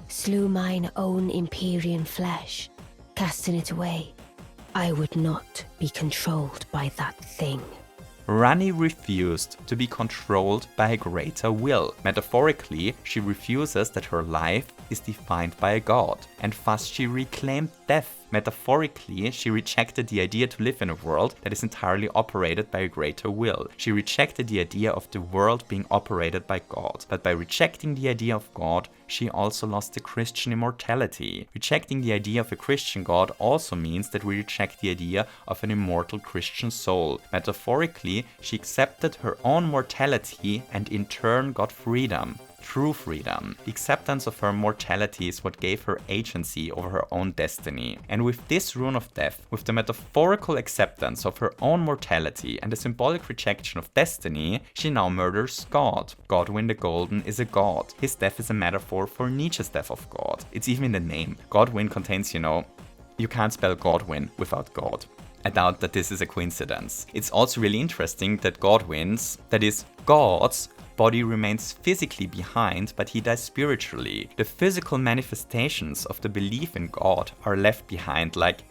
slew mine own Empyrean flesh, casting it away. I would not be controlled by that thing. Ranni refused to be controlled by a greater will. Metaphorically, she refuses that her life is defined by a god, and thus she reclaimed death. Metaphorically, she rejected the idea to live in a world that is entirely operated by a greater will. She rejected the idea of the world being operated by God. But by rejecting the idea of God, she also lost the Christian immortality. Rejecting the idea of a Christian God also means that we reject the idea of an immortal Christian soul. Metaphorically, she accepted her own mortality and in turn got freedom. true freedom. The acceptance of her mortality is what gave her agency over her own destiny. And with this rune of death, with the metaphorical acceptance of her own mortality and the symbolic rejection of destiny, she now murders God. Godwin the Golden is a god. His death is a metaphor for Nietzsche's death of God. It's even in the name. Godwin contains, you can't spell Godwin without God. I doubt that this is a coincidence. It's also really interesting that Godwin's, that is, God's, body remains physically behind, but he dies spiritually. The physical manifestations of the belief in God are left behind, like,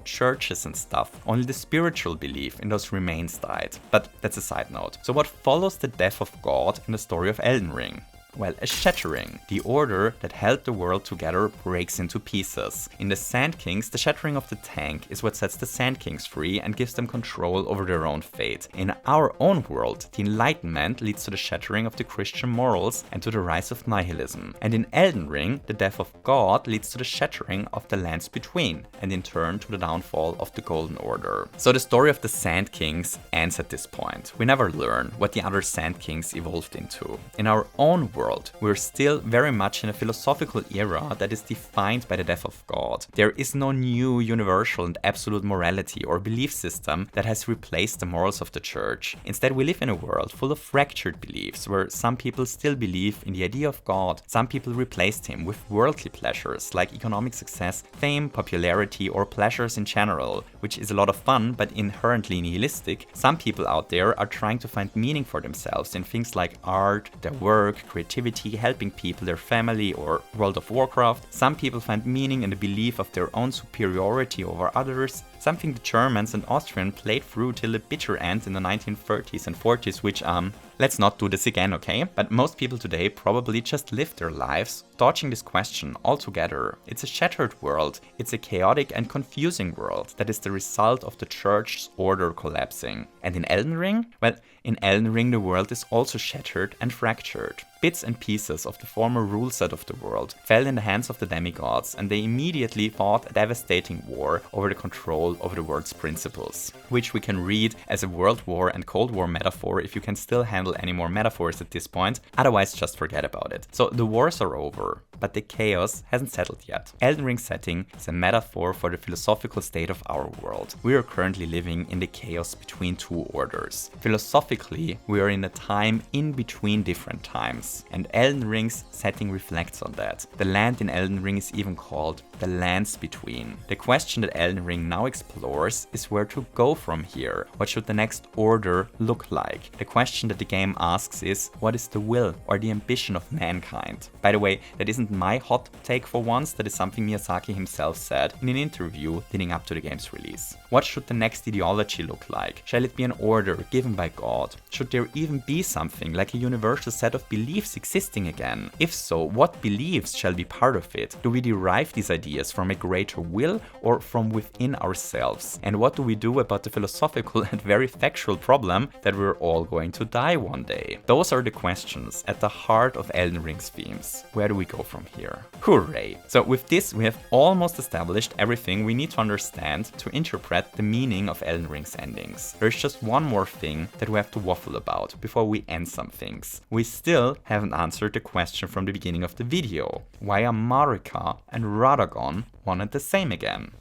churches and stuff. Only the spiritual belief in those remains died. But that's a side note. So what follows the death of God in the story of Elden Ring? Well, a shattering. The order that held the world together breaks into pieces. In the Sand Kings, the shattering of the tank is what sets the Sand Kings free and gives them control over their own fate. In our own world, the Enlightenment leads to the shattering of the Christian morals and to the rise of nihilism. And in Elden Ring, the death of God leads to the shattering of the lands between, and in turn to the downfall of the Golden Order. So the story of the Sand Kings ends at this point. We never learn what the other Sand Kings evolved into. In our own world, we're still very much in a philosophical era that is defined by the death of God. There is no new universal and absolute morality or belief system that has replaced the morals of the church. Instead, we live in a world full of fractured beliefs where some people still believe in the idea of God, some people replaced him with worldly pleasures like economic success, fame, popularity, or pleasures in general, which is a lot of fun but inherently nihilistic. Some people out there are trying to find meaning for themselves in things like art, their work, creativity, helping people, their family, or World of Warcraft. Some people find meaning in the belief of their own superiority over others, something the Germans and Austrians played through till the bitter end in the 1930s and 40s, which, let's not do this again, okay? But most people today probably just live their lives dodging this question altogether. It's a shattered world. It's a chaotic and confusing world that is the result of the church's order collapsing. And in Elden Ring? Well, in Elden Ring the world is also shattered and fractured. Bits and pieces of the former rule set of the world fell in the hands of the demigods, and they immediately fought a devastating war over the control over the world's principles, which we can read as a World War and Cold War metaphor if you can still handle any more metaphors at this point. Otherwise, just forget about it. So the wars are over, but the chaos hasn't settled yet. Elden Ring's setting is a metaphor for the philosophical state of our world. We are currently living in the chaos between two orders. Philosophically, we are in a time in between different times, and Elden Ring's setting reflects on that. The land in Elden Ring is even called the lands between. The question that Elden Ring now explores is where to go from here. What should the next order look like? The question that the game asks is, what is the will or the ambition of mankind? By the way, that isn't my hot take for once, that is something Miyazaki himself said in an interview leading up to the game's release. What should the next ideology look like? Shall it be an order given by God? Should there even be something like a universal set of beliefs existing again? If so, what beliefs shall be part of it? Do we derive these ideas from a greater will or from within ourselves? And what do we do about the philosophical and very factual problem that we're all going to die one day? Those are the questions at the heart of Elden Ring's themes. Where do we go from here? Hooray! So with this, we have almost established everything we need to understand to interpret the meaning of Elden Ring's endings. There's just one more thing that we have to waffle about before we end some things. We still haven't answered the question from the beginning of the video. Why are Marika and Radagon one and the same again?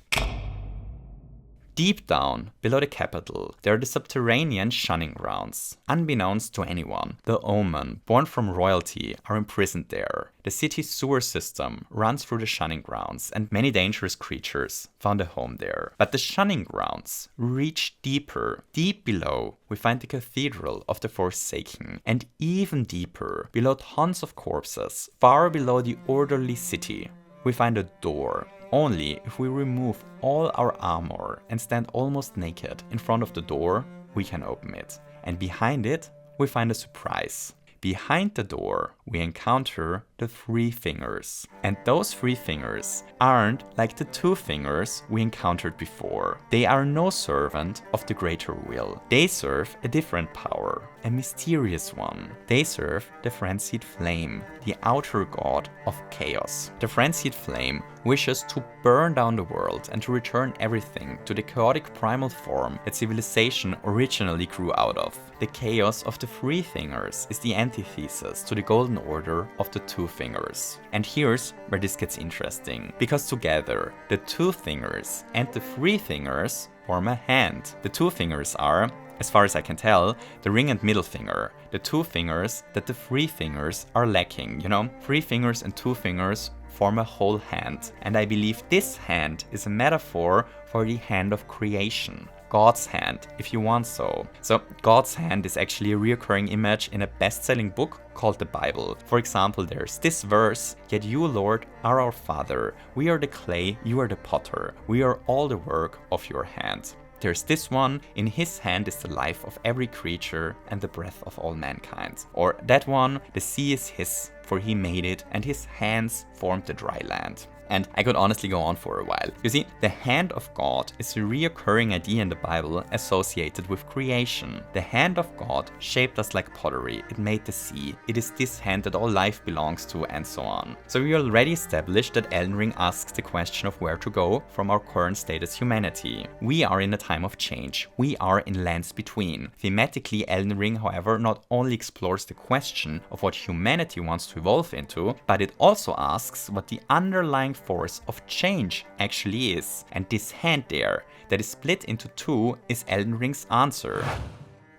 Deep down, below the capital, there are the subterranean shunning grounds. Unbeknownst to anyone, the Omen, born from royalty, are imprisoned there. The city's sewer system runs through the shunning grounds, and many dangerous creatures found a home there. But the shunning grounds reach deeper. Deep below, we find the Cathedral of the Forsaken, and even deeper, below tons of corpses, far below the orderly city, we find a door. Only if we remove all our armor and stand almost naked in front of the door, we can open it. And behind it, we find a surprise. Behind the door, we encounter the 3 fingers. And those 3 fingers aren't like the 2 fingers we encountered before. They are no servant of the greater will. They serve a different power, a mysterious one. They serve the frenzied flame, the outer god of chaos. The frenzied flame wishes to burn down the world and to return everything to the chaotic primal form that civilization originally grew out of. The chaos of the three fingers is the antithesis to the golden order of the two fingers. And here's where this gets interesting, because together the two fingers and the three fingers form a hand. The two fingers are, as far as I can tell, the ring and middle finger, the two fingers that the three fingers are lacking. You know, 3 fingers and 2 fingers form a whole hand. And I believe this hand is a metaphor for the hand of creation. God's hand, if you want so. So God's hand is actually a recurring image in a best-selling book called the Bible. For example, there's this verse, "Yet you, Lord, are our Father. We are the clay, you are the potter. We are all the work of your hand." There's this one, "In his hand is the life of every creature and the breath of all mankind." Or that one, "The sea is his, for he made it, and his hands formed the dry land." And I could honestly go on for a while. You see, the hand of God is a reoccurring idea in the Bible associated with creation. The hand of God shaped us like pottery. It made the sea. It is this hand that all life belongs to, and so on. So we already established that Elden Ring asks the question of where to go from our current state as humanity. We are in a time of change. We are in lands between. Thematically, Elden Ring, however, not only explores the question of what humanity wants to evolve into, but it also asks what the underlying force of change actually is. And this hand there, that is split into two, is Elden Ring's answer.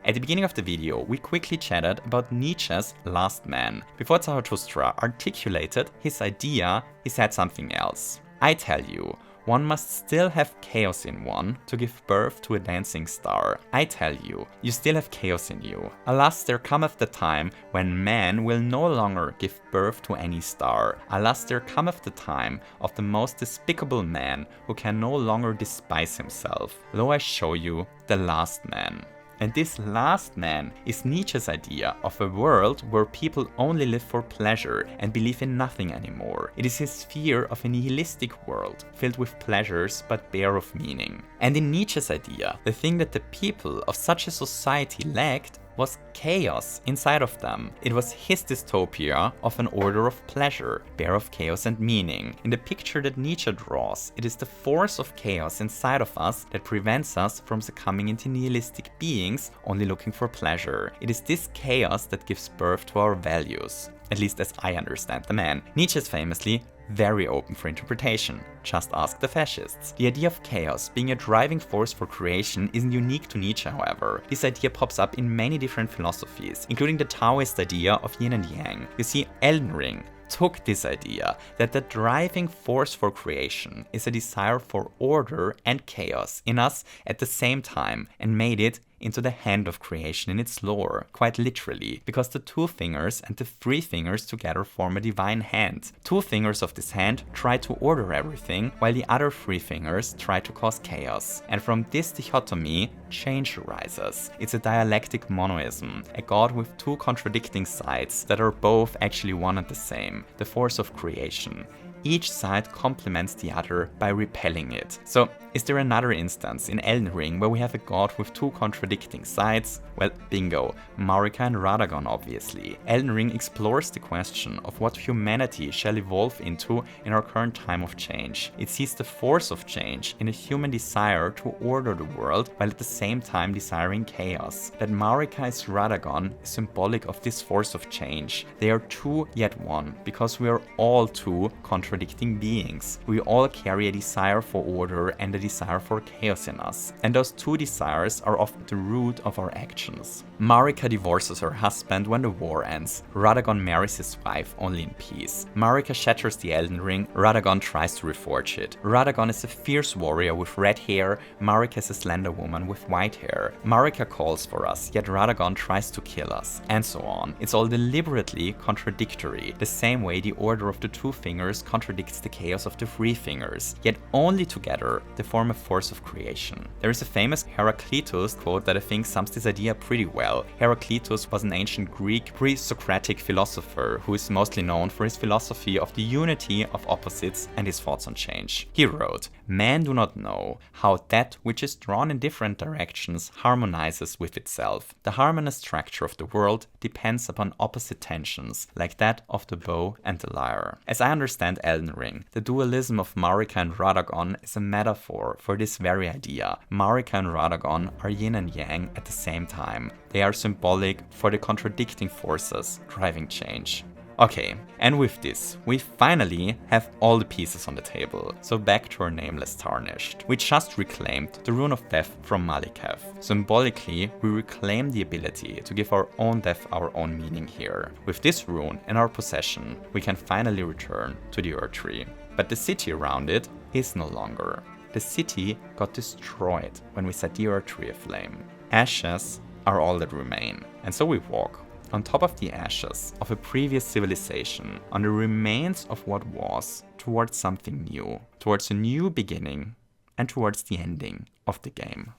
At the beginning of the video, we quickly chatted about Nietzsche's Last Man. Before Zarathustra articulated his idea, he said something else. "I tell you, one must still have chaos in one to give birth to a dancing star. I tell you, you still have chaos in you. Alas, there cometh the time when man will no longer give birth to any star. Alas, there cometh the time of the most despicable man who can no longer despise himself. Lo, I show you the last man." And this last man is Nietzsche's idea of a world where people only live for pleasure and believe in nothing anymore. It is his fear of a nihilistic world, filled with pleasures but bare of meaning. And in Nietzsche's idea, the thing that the people of such a society lacked was chaos inside of them. It was his dystopia of an order of pleasure, bare of chaos and meaning. In the picture that Nietzsche draws, it is the force of chaos inside of us that prevents us from succumbing into nihilistic beings only looking for pleasure. It is this chaos that gives birth to our values, at least as I understand the man. Nietzsche is famously very open for interpretation. Just ask the fascists. The idea of chaos being a driving force for creation isn't unique to Nietzsche, however. This idea pops up in many different philosophies, including the Taoist idea of yin and yang. You see, Elden Ring took this idea that the driving force for creation is a desire for order and chaos in us at the same time and made it into the hand of creation in its lore, quite literally, because the 2 fingers and the 3 fingers together form a divine hand. 2 fingers of this hand try to order everything, while the other 3 fingers try to cause chaos. And from this dichotomy, change arises. It's a dialectic monism, a god with 2 contradicting sides that are both actually one and the same, the force of creation. Each side complements the other by repelling it. So, is there another instance in Elden Ring where we have a god with 2 contradicting sides? Well, bingo, Marika and Radagon obviously. Elden Ring explores the question of what humanity shall evolve into in our current time of change. It sees the force of change in a human desire to order the world while at the same time desiring chaos. That Marika is Radagon is symbolic of this force of change. They are 2 yet one, because we are all 2 contradicting beings. We all carry a desire for order and a desire for chaos in us. And those 2 desires are often the root of our actions. Marika divorces her husband when the war ends. Radagon marries his wife only in peace. Marika shatters the Elden Ring. Radagon tries to reforge it. Radagon is a fierce warrior with red hair. Marika is a slender woman with white hair. Marika calls for us, yet Radagon tries to kill us. And so on. It's all deliberately contradictory. The same way the order of the 2 fingers contradicts the chaos of the 3 fingers. Yet only together, the form a force of creation. There is a famous Heraclitus quote that I think sums this idea pretty well. Heraclitus was an ancient Greek pre-Socratic philosopher who is mostly known for his philosophy of the unity of opposites and his thoughts on change. He wrote, "Men do not know how that which is drawn in different directions harmonizes with itself. The harmonious structure of the world depends upon opposite tensions, like that of the bow and the lyre." As I understand Elden Ring, the dualism of Marika and Radagon is a metaphor for this very idea. Marika and Radagon are yin and yang at the same time. They are symbolic for the contradicting forces driving change. Okay, and with this, we finally have all the pieces on the table. So back to our nameless tarnished. We just reclaimed the rune of death from Malikev. Symbolically, we reclaim the ability to give our own death our own meaning here. With this rune in our possession, we can finally return to the Earth Tree. But the city around it is no longer. The city got destroyed when we set the Earth Tree aflame. Ashes are all that remain, and so we walk on top of the ashes of a previous civilization, on the remains of what was, towards something new, towards a new beginning, and towards the ending of the game.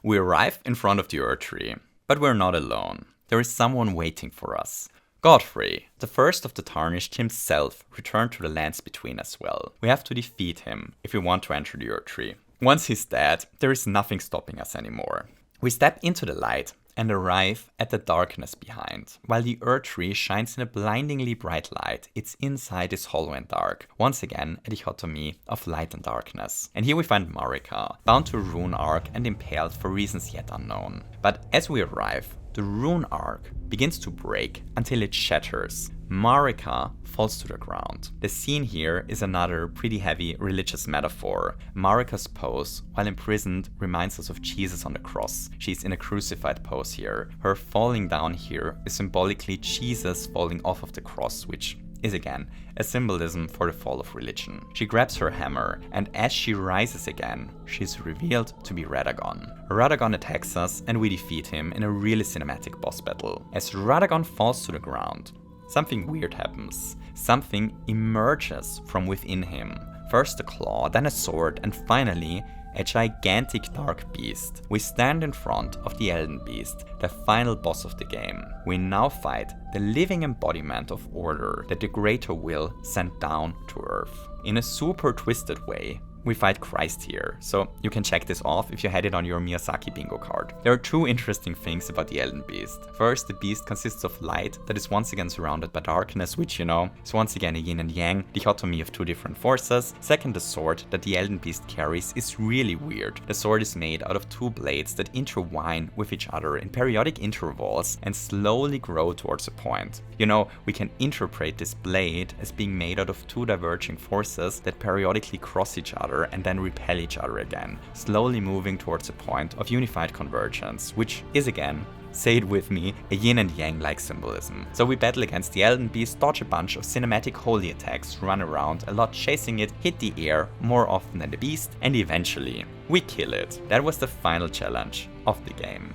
We arrive in front of the Earth Tree, but we're not alone. There is someone waiting for us. Godfrey, the first of the Tarnished himself, returned to the lands between as well. We have to defeat him if we want to enter the Earth Tree. Once he's dead, there is nothing stopping us anymore. We step into the light and arrive at the darkness behind. While the Earth Tree shines in a blindingly bright light, its inside is hollow and dark. Once again, a dichotomy of light and darkness. And here we find Marika, bound to a rune arc and impaled for reasons yet unknown. But as we arrive, the rune arc begins to break until it shatters. Marika falls to the ground. The scene here is another pretty heavy religious metaphor. Marika's pose, while imprisoned, reminds us of Jesus on the cross. She's in a crucified pose here. Her falling down here is symbolically Jesus falling off of the cross, which is again a symbolism for the fall of religion. She grabs her hammer, and as she rises again, she's revealed to be Radagon. Radagon attacks us, and we defeat him in a really cinematic boss battle. As Radagon falls to the ground, something weird happens. Something emerges from within him. First a claw, then a sword, and finally a gigantic dark beast. We stand in front of the Elden Beast, the final boss of the game. We now fight the living embodiment of order that the greater will sent down to Earth. In a super twisted way, we fight Christ here, so you can check this off if you had it on your Miyazaki bingo card. There are two interesting things about the Elden Beast. First, the beast consists of light that is once again surrounded by darkness, which, you know, is once again a yin and yang dichotomy of two different forces. Second, the sword that the Elden Beast carries is really weird. The sword is made out of two blades that intertwine with each other in periodic intervals and slowly grow towards a point. You know, we can interpret this blade as being made out of two diverging forces that periodically cross each other and then repel each other again, slowly moving towards a point of unified convergence, which is again, say it with me, a yin and yang like symbolism. So we battle against the Elden Beast, dodge a bunch of cinematic holy attacks, run around a lot chasing it, hit the air more often than the beast, and eventually we kill it. That was the final challenge of the game.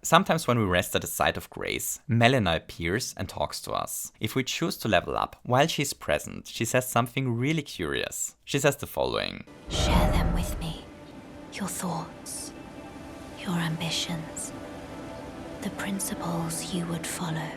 Sometimes when we rest at the site of grace, Melina appears and talks to us. If we choose to level up, while she's present, she says something really curious. She says the following: Share them with me. Your thoughts, your ambitions, the principles you would follow.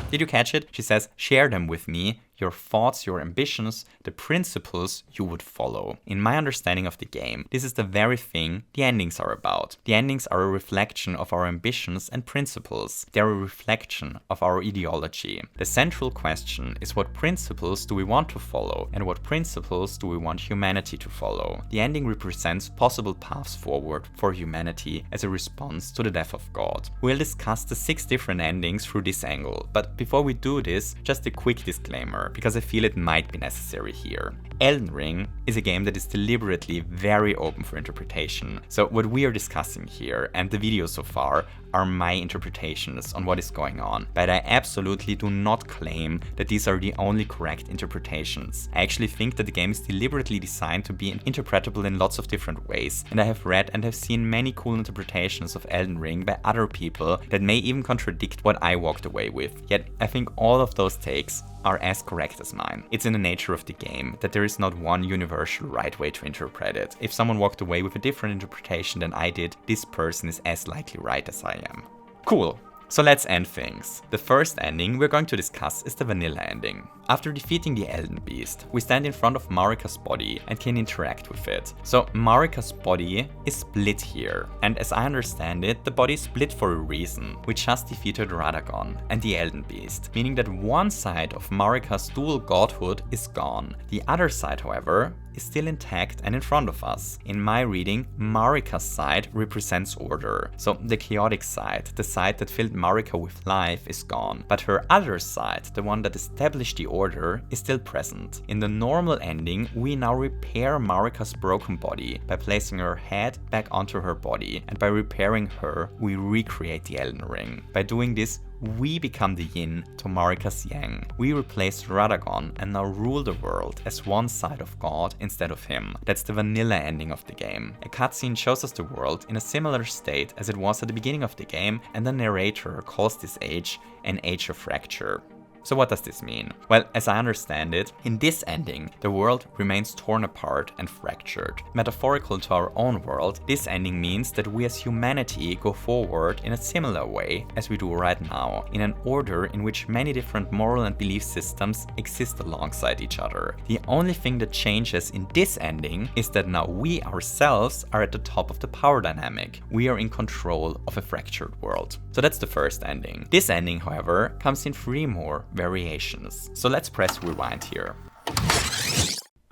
Did you catch it? She says, share them with me, your thoughts, your ambitions, the principles you would follow. In my understanding of the game, this is the very thing the endings are about. The endings are a reflection of our ambitions and principles. They are a reflection of our ideology. The central question is, what principles do we want to follow, and what principles do we want humanity to follow? The ending represents possible paths forward for humanity as a response to the death of God. We'll discuss the 6 different endings through this angle, but before we do this, just a quick disclaimer, because I feel it might be necessary here. Elden Ring is a game that is deliberately very open for interpretation. So what we are discussing here and the video so far are my interpretations on what is going on, but I absolutely do not claim that these are the only correct interpretations. I actually think that the game is deliberately designed to be interpretable in lots of different ways, and I have read and have seen many cool interpretations of Elden Ring by other people that may even contradict what I walked away with, yet I think all of those takes are as correct as mine. It's in the nature of the game that there is not one universal right way to interpret it. If someone walked away with a different interpretation than I did, this person is as likely right as I am. Cool. So let's end things. The first ending we're going to discuss is the vanilla ending. After defeating the Elden Beast, we stand in front of Marika's body and can interact with it. So Marika's body is split here, and as I understand it, the body is split for a reason. We just defeated Radagon and the Elden Beast, meaning that one side of Marika's dual godhood is gone. The other side, however, is still intact and in front of us. In my reading, Marika's side represents order. So the chaotic side, the side that filled Marika with life, is gone. But her other side, the one that established the order, is still present. In the normal ending, we now repair Marika's broken body by placing her head back onto her body, and by repairing her, we recreate the Elden Ring. By doing this, we become the yin to Marika's yang. We replace Radagon and now rule the world as one side of God instead of him. That's the vanilla ending of the game. A cutscene shows us the world in a similar state as it was at the beginning of the game, and the narrator calls this age an age of fracture. So what does this mean? Well, as I understand it, in this ending, the world remains torn apart and fractured. Metaphorical to our own world, this ending means that we as humanity go forward in a similar way as we do right now, in an order in which many different moral and belief systems exist alongside each other. The only thing that changes in this ending is that now we ourselves are at the top of the power dynamic. We are in control of a fractured world. So that's the first ending. This ending, however, comes in 3 more variations. So let's press rewind here.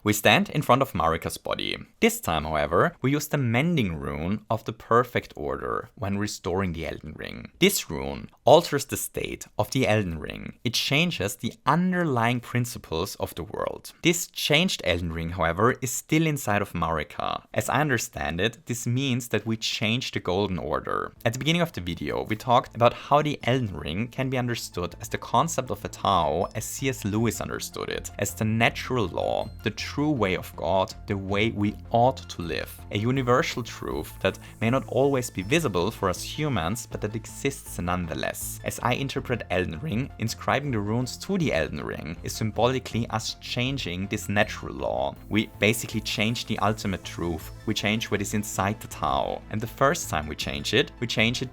We stand in front of Marika's body. This time, however, we use the mending rune of the perfect order when restoring the Elden Ring. This rune alters the state of the Elden Ring. It changes the underlying principles of the world. This changed Elden Ring, however, is still inside of Marika. As I understand it, this means that we change the golden order. At the beginning of the video, we talked about how the Elden Ring can be understood as the concept of a Tao as C.S. Lewis understood it, as the natural law, the true way of God, the way we ought to live. A universal truth that may not always be visible for us humans, but that exists nonetheless. As I interpret Elden Ring, inscribing the runes to the Elden Ring is symbolically us changing this natural law. We basically change the ultimate truth. We change what is inside the Tao. And the first time we change it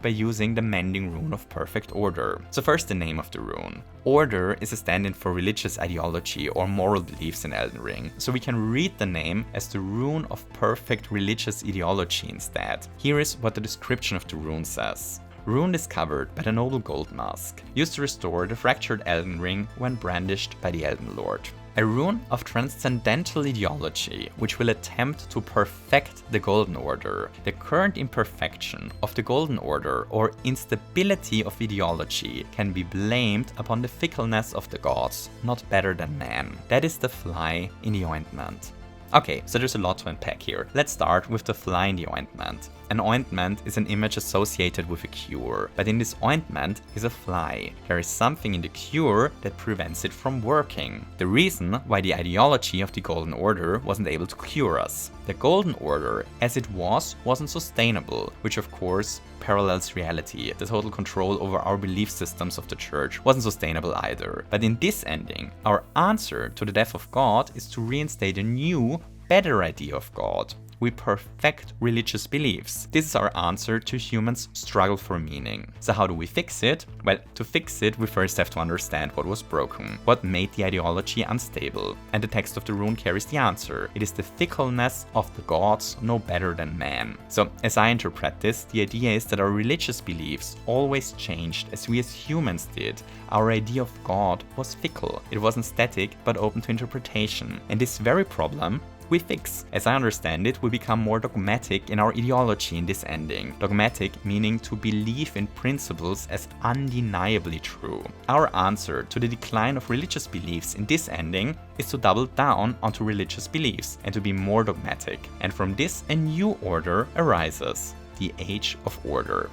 by using the mending rune of perfect order. So first, the name of the rune. Order is a stand-in for religious ideology or moral beliefs in Elden Ring, so we can read the name as the rune of perfect religious ideology instead. Here is what the description of the rune says. Rune discovered by the noble gold mask, used to restore the fractured Elden Ring when brandished by the Elden Lord. A rune of transcendental ideology, which will attempt to perfect the Golden Order. The current imperfection of the Golden Order or instability of ideology can be blamed upon the fickleness of the gods, not better than man. That is the fly in the ointment. Okay, so there's a lot to unpack here. Let's start with the fly in the ointment. An ointment is an image associated with a cure, but in this ointment is a fly. There is something in the cure that prevents it from working. The reason why the ideology of the Golden Order wasn't able to cure us. The Golden Order, as it wasn't sustainable, which of course parallels reality. The total control over our belief systems of the church wasn't sustainable either. But in this ending, our answer to the death of God is to reinstate a new, better idea of God. We perfect religious beliefs. This is our answer to humans' struggle for meaning. So how do we fix it? Well, to fix it, we first have to understand what was broken, what made the ideology unstable. And the text of the rune carries the answer. It is the fickleness of the gods, no better than man. So, as I interpret this, the idea is that our religious beliefs always changed as we as humans did. Our idea of God was fickle. It wasn't static, but open to interpretation. And this very problem we fix. As I understand it, we become more dogmatic in our ideology in this ending. Dogmatic meaning to believe in principles as undeniably true. Our answer to the decline of religious beliefs in this ending is to double down onto religious beliefs and to be more dogmatic. And from this, a new order arises, the Age of Order.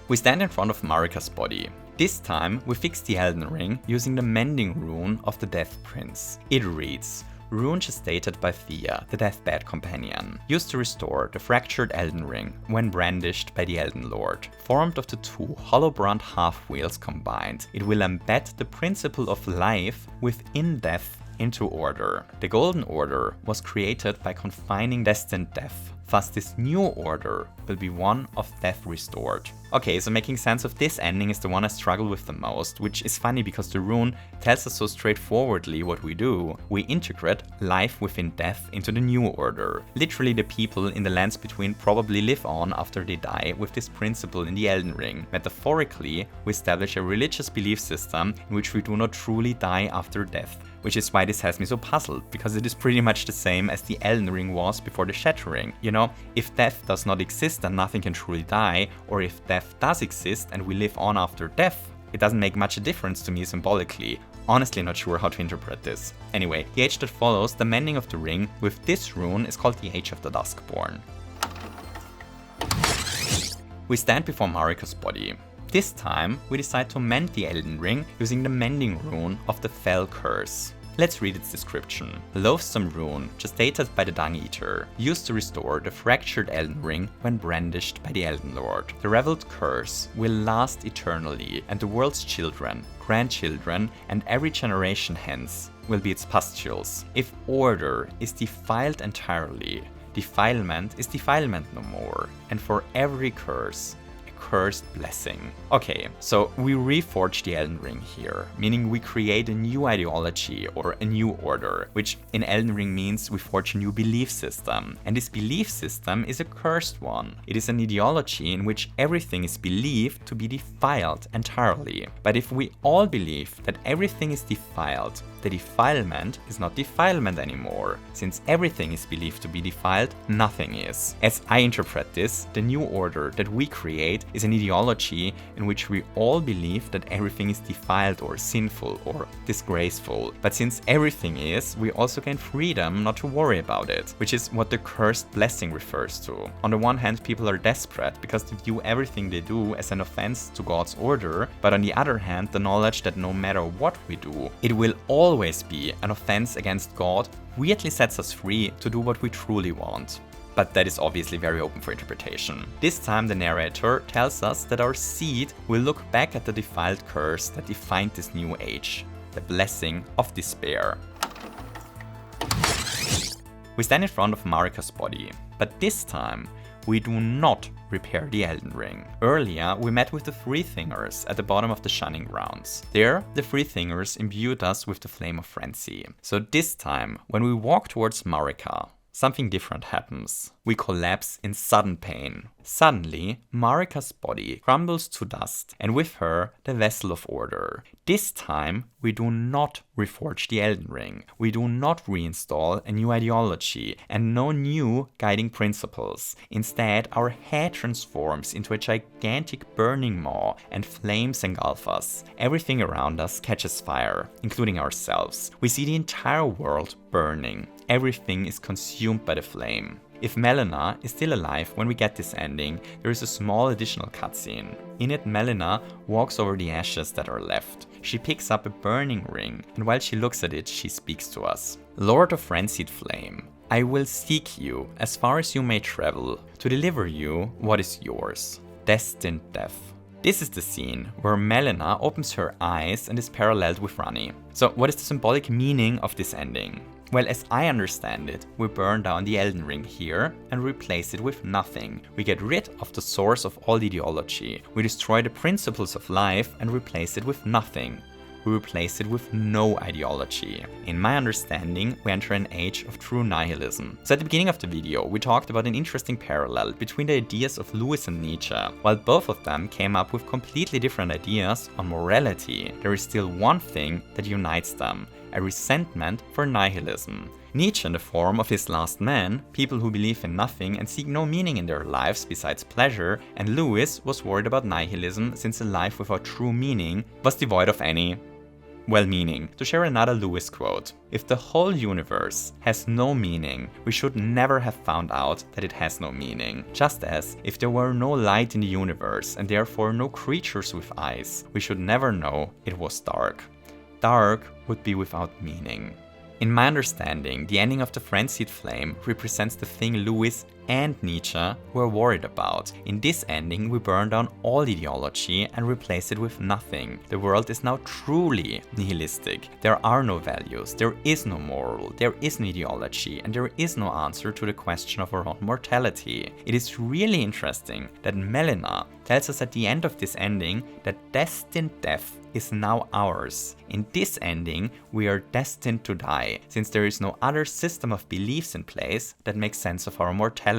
We stand in front of Marika's body. This time, we fix the Elden Ring using the mending rune of the Death Prince. It reads, rune gestated by Thea, the deathbed companion, used to restore the fractured Elden Ring when brandished by the Elden Lord. Formed of the two hollow-brand half-wheels combined, it will embed the principle of life within death into order. The Golden Order was created by confining destined death. Thus, this new order will be one of death restored. Okay, so making sense of this ending is the one I struggle with the most, which is funny because the rune tells us so straightforwardly what we do. We integrate life within death into the new order. Literally, the people in the lands between probably live on after they die with this principle in the Elden Ring. Metaphorically, we establish a religious belief system in which we do not truly die after death. Which is why this has me so puzzled, because it is pretty much the same as the Elden Ring was before the Shattering. You know, if death does not exist then nothing can truly die, or if death does exist and we live on after death, it doesn't make much a difference to me symbolically. Honestly not sure how to interpret this. Anyway, the age that follows, the mending of the ring, with this rune is called the Age of the Duskborn. We stand before Marika's body. This time, we decide to mend the Elden Ring using the mending rune of the Fell Curse. Let's read its description. Loathsome rune, gestated by the Dung Eater, used to restore the fractured Elden Ring when brandished by the Elden Lord. The revealed curse will last eternally, and the world's children, grandchildren, and every generation hence will be its pustules. If order is defiled entirely, defilement is defilement no more, and for every curse, cursed blessing. Okay, so we reforge the Elden Ring here, meaning we create a new ideology or a new order, which in Elden Ring means we forge a new belief system. And this belief system is a cursed one. It is an ideology in which everything is believed to be defiled entirely. But if we all believe that everything is defiled, the defilement is not defilement anymore. Since everything is believed to be defiled, nothing is. As I interpret this, the new order that we create is an ideology in which we all believe that everything is defiled or sinful or disgraceful. But since everything is, we also gain freedom not to worry about it, which is what the cursed blessing refers to. On the one hand, people are desperate because they view everything they do as an offense to God's order, but on the other hand, the knowledge that no matter what we do, it will always be an offense against God weirdly sets us free to do what we truly want. But that is obviously very open for interpretation. This time the narrator tells us that our seed will look back at the defiled curse that defined this new age, the blessing of despair. We stand in front of Marika's body, but this time we do not repair the Elden Ring. Earlier, we met with the Freethingers at the bottom of the Shunning Grounds. There, the Freethingers imbued us with the Flame of Frenzy. So this time, when we walk towards Marika, something different happens. We collapse in sudden pain. Suddenly, Marika's body crumbles to dust, and with her, the Vessel of Order. This time, we do not reforge the Elden Ring. We do not reinstall a new ideology and no new guiding principles. Instead, our head transforms into a gigantic burning maw and flames engulf us. Everything around us catches fire, including ourselves. We see the entire world burning. Everything is consumed by the flame. If Melina is still alive when we get this ending, there is a small additional cutscene. In it, Melina walks over the ashes that are left. She picks up a burning ring, and while she looks at it, she speaks to us. Lord of Frenzied Flame, I will seek you as far as you may travel, to deliver you what is yours, destined death. This is the scene where Melina opens her eyes and is paralleled with Ranni. So what is the symbolic meaning of this ending? Well, as I understand it, we burn down the Elden Ring here and replace it with nothing. We get rid of the source of all ideology. We destroy the principles of life and replace it with nothing. We replace it with no ideology. In my understanding, we enter an age of true nihilism. So at the beginning of the video, we talked about an interesting parallel between the ideas of Lewis and Nietzsche. While both of them came up with completely different ideas on morality, there is still one thing that unites them: a resentment for nihilism. Nietzsche in the form of his last man, people who believe in nothing and seek no meaning in their lives besides pleasure, and Lewis was worried about nihilism since a life without true meaning was devoid of any well-meaning. To share another Lewis quote, "If the whole universe has no meaning, we should never have found out that it has no meaning. Just as if there were no light in the universe and therefore no creatures with eyes, we should never know it was dark. Dark would be without meaning." In my understanding, the ending of the frenzied flame represents the thing Lewis and Nietzsche were worried about. In this ending, we burn down all ideology and replace it with nothing. The world is now truly nihilistic. There are no values, there is no moral, there is no ideology, and there is no answer to the question of our own mortality. It is really interesting that Melina tells us at the end of this ending that destined death is now ours. In this ending, we are destined to die, since there is no other system of beliefs in place that makes sense of our mortality.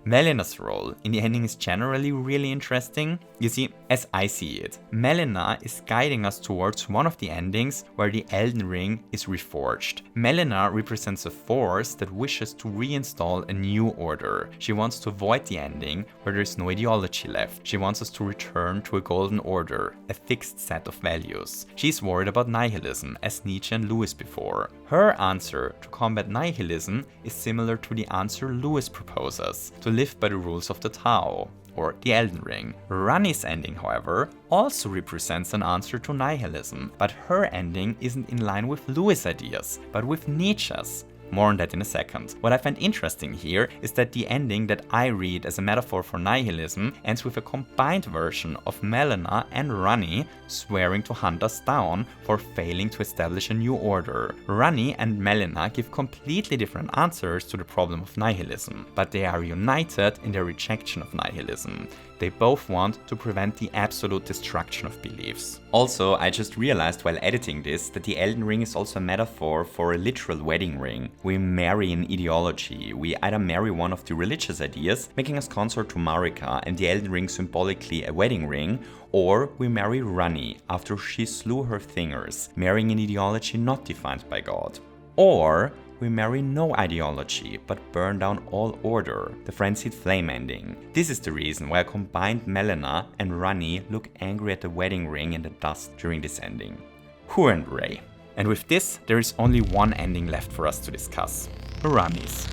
Melina's role in the ending is generally really interesting. You see, as I see it, Melina is guiding us towards one of the endings where the Elden Ring is reforged. Melina represents a force that wishes to reinstall a new order. She wants to avoid the ending where there is no ideology left. She wants us to return to a golden order, a fixed set of values. She's worried about nihilism, as Nietzsche and Lewis before. Her answer to combat nihilism is similar to the answer Lewis proposes, to live by the rules of the Tao, or the Elden Ring. Rani's ending, however, also represents an answer to nihilism, but her ending isn't in line with Lewis' ideas, but with Nietzsche's. More on that in a second. What I find interesting here is that the ending that I read as a metaphor for nihilism ends with a combined version of Melina and Rani swearing to hunt us down for failing to establish a new order. Rani and Melina give completely different answers to the problem of nihilism, but they are united in their rejection of nihilism. They both want to prevent the absolute destruction of beliefs. Also, I just realized while editing this that the Elden Ring is also a metaphor for a literal wedding ring. We marry an ideology. We either marry one of the religious ideas, making us consort to Marika and the Elden Ring symbolically a wedding ring, or we marry Rani after she slew her Thingers, marrying an ideology not defined by God. Or we marry no ideology, but burn down all order, the frenzied flame ending. This is the reason why I combined Melina and Rani look angry at the wedding ring in the dust during this ending. Who and Ray. And with this, there is only one ending left for us to discuss. Rani's.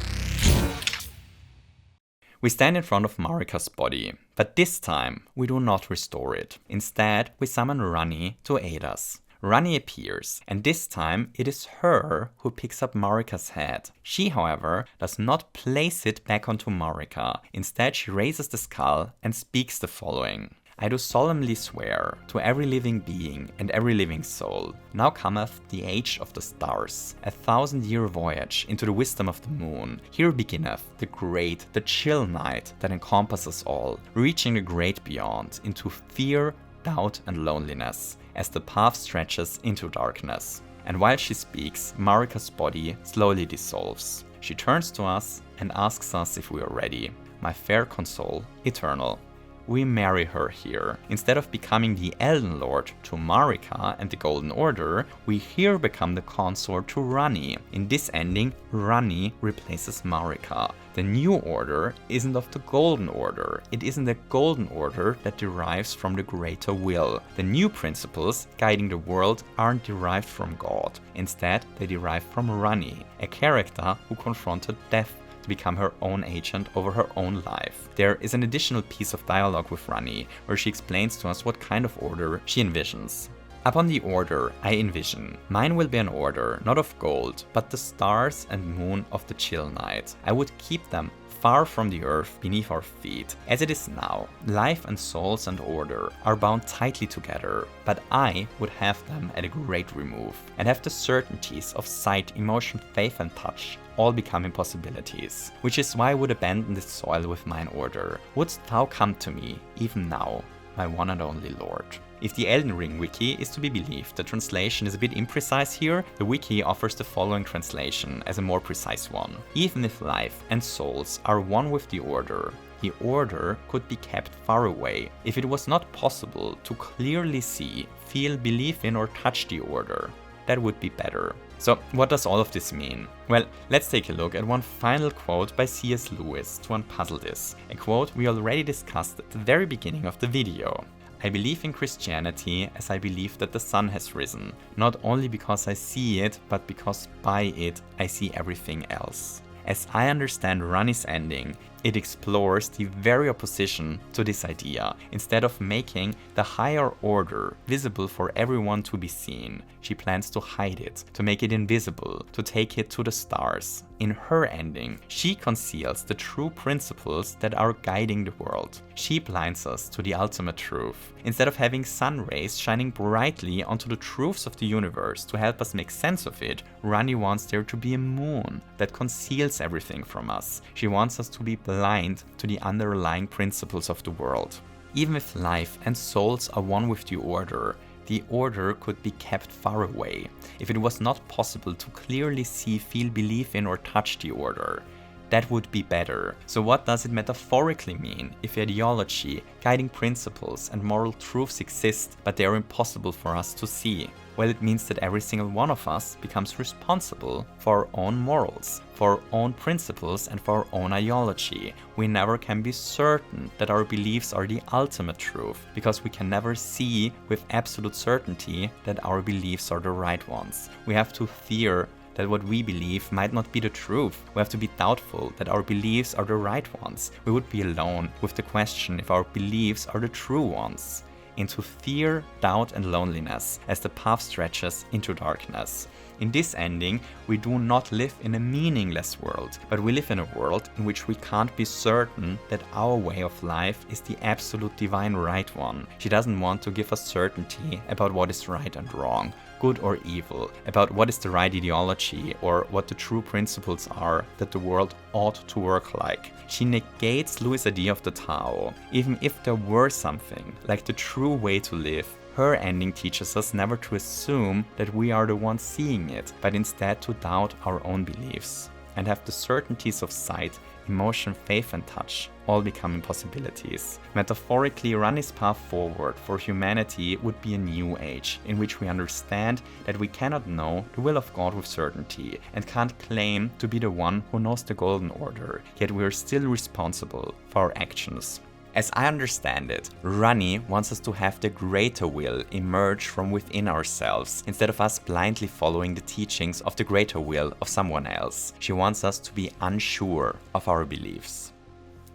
We stand in front of Marika's body, but this time we do not restore it. Instead, we summon Rani to aid us. Rani appears, and this time it is her who picks up Marika's head. She, however, does not place it back onto Marika. Instead, she raises the skull and speaks the following. I do solemnly swear to every living being and every living soul, now cometh the age of the stars, 1,000-year voyage into the wisdom of the moon. Here beginneth the great, the chill night that encompasses all, reaching the great beyond, into fear, doubt and loneliness, as the path stretches into darkness. And while she speaks, Marika's body slowly dissolves. She turns to us and asks us if we are ready. My fair console, eternal. We marry her here. Instead of becoming the Elden Lord to Marika and the Golden Order, we here become the consort to Rani. In this ending, Rani replaces Marika. The new order isn't of the Golden Order. It isn't a Golden Order that derives from the greater will. The new principles guiding the world aren't derived from God. Instead, they derive from Rani, a character who confronted death to become her own agent over her own life. There is an additional piece of dialogue with Rani, where she explains to us what kind of order she envisions. Upon the order I envision, mine will be an order not of gold, but the stars and moon of the chill night. I would keep them far from the earth beneath our feet. As it is now, life and souls and order are bound tightly together, but I would have them at a great remove, and have the certainties of sight, emotion, faith and touch all become impossibilities, which is why I would abandon this soil with mine order. Wouldst thou come to me, even now, my one and only Lord? If the Elden Ring wiki is to be believed, the translation is a bit imprecise here. The wiki offers the following translation as a more precise one. Even if life and souls are one with the order could be kept far away if it was not possible to clearly see, feel, believe in or touch the order. That would be better. So what does all of this mean? Well, let's take a look at one final quote by C.S. Lewis to unpuzzle this, a quote we already discussed at the very beginning of the video. I believe in Christianity as I believe that the sun has risen, not only because I see it, but because by it I see everything else. As I understand Rani's ending, it explores the very opposition to this idea. Instead of making the higher order visible for everyone to be seen, she plans to hide it, to make it invisible, to take it to the stars. In her ending, she conceals the true principles that are guiding the world. She blinds us to the ultimate truth. Instead of having sun rays shining brightly onto the truths of the universe to help us make sense of it, Rani wants there to be a moon that conceals everything from us. She wants us to be blind to the underlying principles of the world. Even if life and souls are one with the order could be kept far away if it was not possible to clearly see, feel, believe in, or touch the order. That would be better. So what does it metaphorically mean if ideology, guiding principles, and moral truths exist, but they are impossible for us to see? Well, it means that every single one of us becomes responsible for our own morals, for our own principles, and for our own ideology. We never can be certain that our beliefs are the ultimate truth, because we can never see with absolute certainty that our beliefs are the right ones. We have to fear that what we believe might not be the truth. We have to be doubtful that our beliefs are the right ones. We would be alone with the question if our beliefs are the true ones. Into fear, doubt, and loneliness as the path stretches into darkness. In this ending, we do not live in a meaningless world, but we live in a world in which we can't be certain that our way of life is the absolute divine right one. She doesn't want to give us certainty about what is right and wrong, good or evil, about what is the right ideology or what the true principles are that the world ought to work like. She negates Lewis' idea of the Tao. Even if there were something like the true way to live, her ending teaches us never to assume that we are the ones seeing it, but instead to doubt our own beliefs and have the certainties of sight, emotion, faith, and touch all become impossibilities. Metaphorically, Rani's path forward for humanity would be a new age, in which we understand that we cannot know the will of God with certainty and can't claim to be the one who knows the golden order, yet we are still responsible for our actions. As I understand it, Rani wants us to have the greater will emerge from within ourselves, instead of us blindly following the teachings of the greater will of someone else. She wants us to be unsure of our beliefs.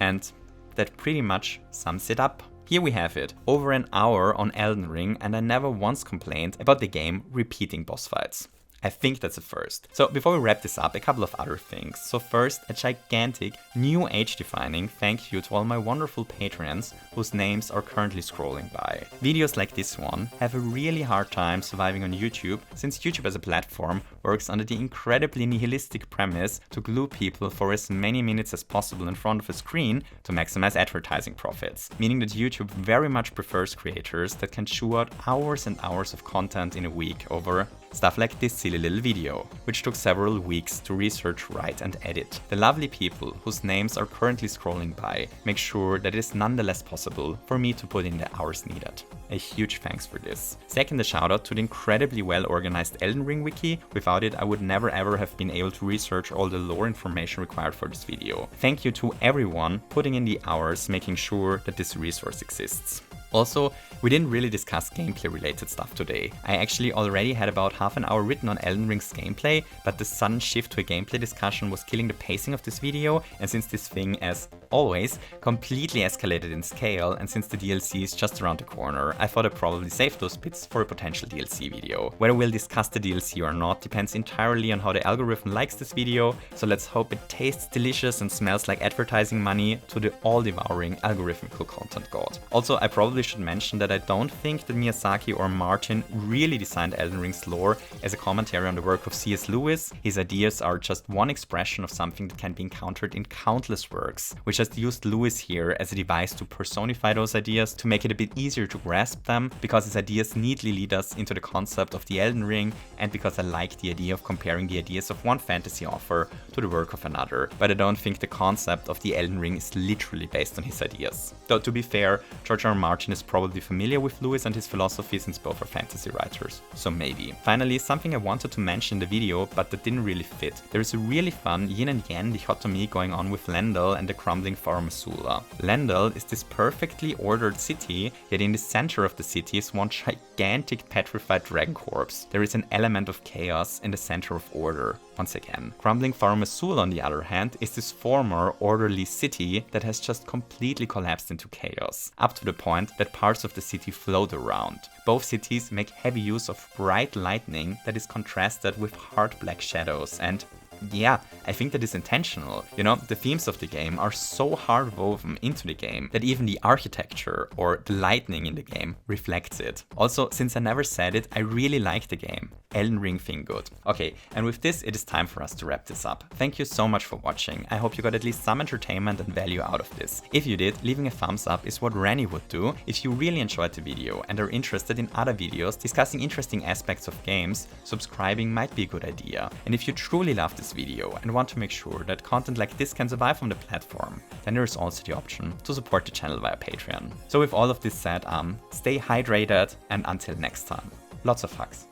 And that pretty much sums it up. Here we have it, over an hour on Elden Ring, and I never once complained about the game repeating boss fights. I think that's a first. So before we wrap this up, a couple of other things. So first, a gigantic, new age-defining thank you to all my wonderful patrons whose names are currently scrolling by. Videos like this one have a really hard time surviving on YouTube, since YouTube as a platform works under the incredibly nihilistic premise to glue people for as many minutes as possible in front of a screen to maximize advertising profits, meaning that YouTube very much prefers creators that can chew out hours and hours of content in a week over stuff like this silly little video, which took several weeks to research, write, and edit. The lovely people whose names are currently scrolling by make sure that it is nonetheless possible for me to put in the hours needed. A huge thanks for this. Second, a shout out to the incredibly well organized Elden Ring wiki. Without it, I would never ever have been able to research all the lore information required for this video. Thank you to everyone putting in the hours making sure that this resource exists. Also, we didn't really discuss gameplay related stuff today. I actually already had about half an hour written on Elden Ring's gameplay, but the sudden shift to a gameplay discussion was killing the pacing of this video, and since this thing, as always, completely escalated in scale, and since the DLC is just around the corner, I thought I'd probably save those bits for a potential DLC video. Whether we'll discuss the DLC or not depends entirely on how the algorithm likes this video, so let's hope it tastes delicious and smells like advertising money to the all-devouring algorithmical content god. Also, I probably should mention that I don't think that Miyazaki or Martin really designed Elden Ring's lore as a commentary on the work of C.S. Lewis. His ideas are just one expression of something that can be encountered in countless works, which has used Lewis here as a device to personify those ideas, to make it a bit easier to grasp them, because his ideas neatly lead us into the concept of the Elden Ring, and because I like the idea of comparing the ideas of one fantasy author to the work of another, but I don't think the concept of the Elden Ring is literally based on his ideas. Though to be fair, George R. R. Martin generation is probably familiar with Lewis and his philosophy since both are fantasy writers, so maybe. Finally, something I wanted to mention in the video but that didn't really fit. There is a really fun yin and yang dichotomy going on with Lendl and the crumbling Forum Azula. Lendl is this perfectly ordered city, yet in the center of the city is one gigantic petrified dragon corpse. There is an element of chaos in the center of order. Once again, crumbling Forum Azula, on the other hand, is this former orderly city that has just completely collapsed into chaos, up to the point that parts of the city float around. Both cities make heavy use of bright lightning that is contrasted with hard black shadows, and yeah, I think that is intentional. You know, the themes of the game are so hard woven into the game that even the architecture or the lightning in the game reflects it. Also, since I never said it, I really like the game. Elden Ring thing good. Okay, and with this, it is time for us to wrap this up. Thank you so much for watching. I hope you got at least some entertainment and value out of this. If you did, leaving a thumbs up is what Rennie would do. If you really enjoyed the video and are interested in other videos discussing interesting aspects of games, subscribing might be a good idea. And if you truly love this video and want to make sure that content like this can survive on the platform, then there is also the option to support the channel via Patreon. So with all of this said, stay hydrated, and until next time, lots of hugs.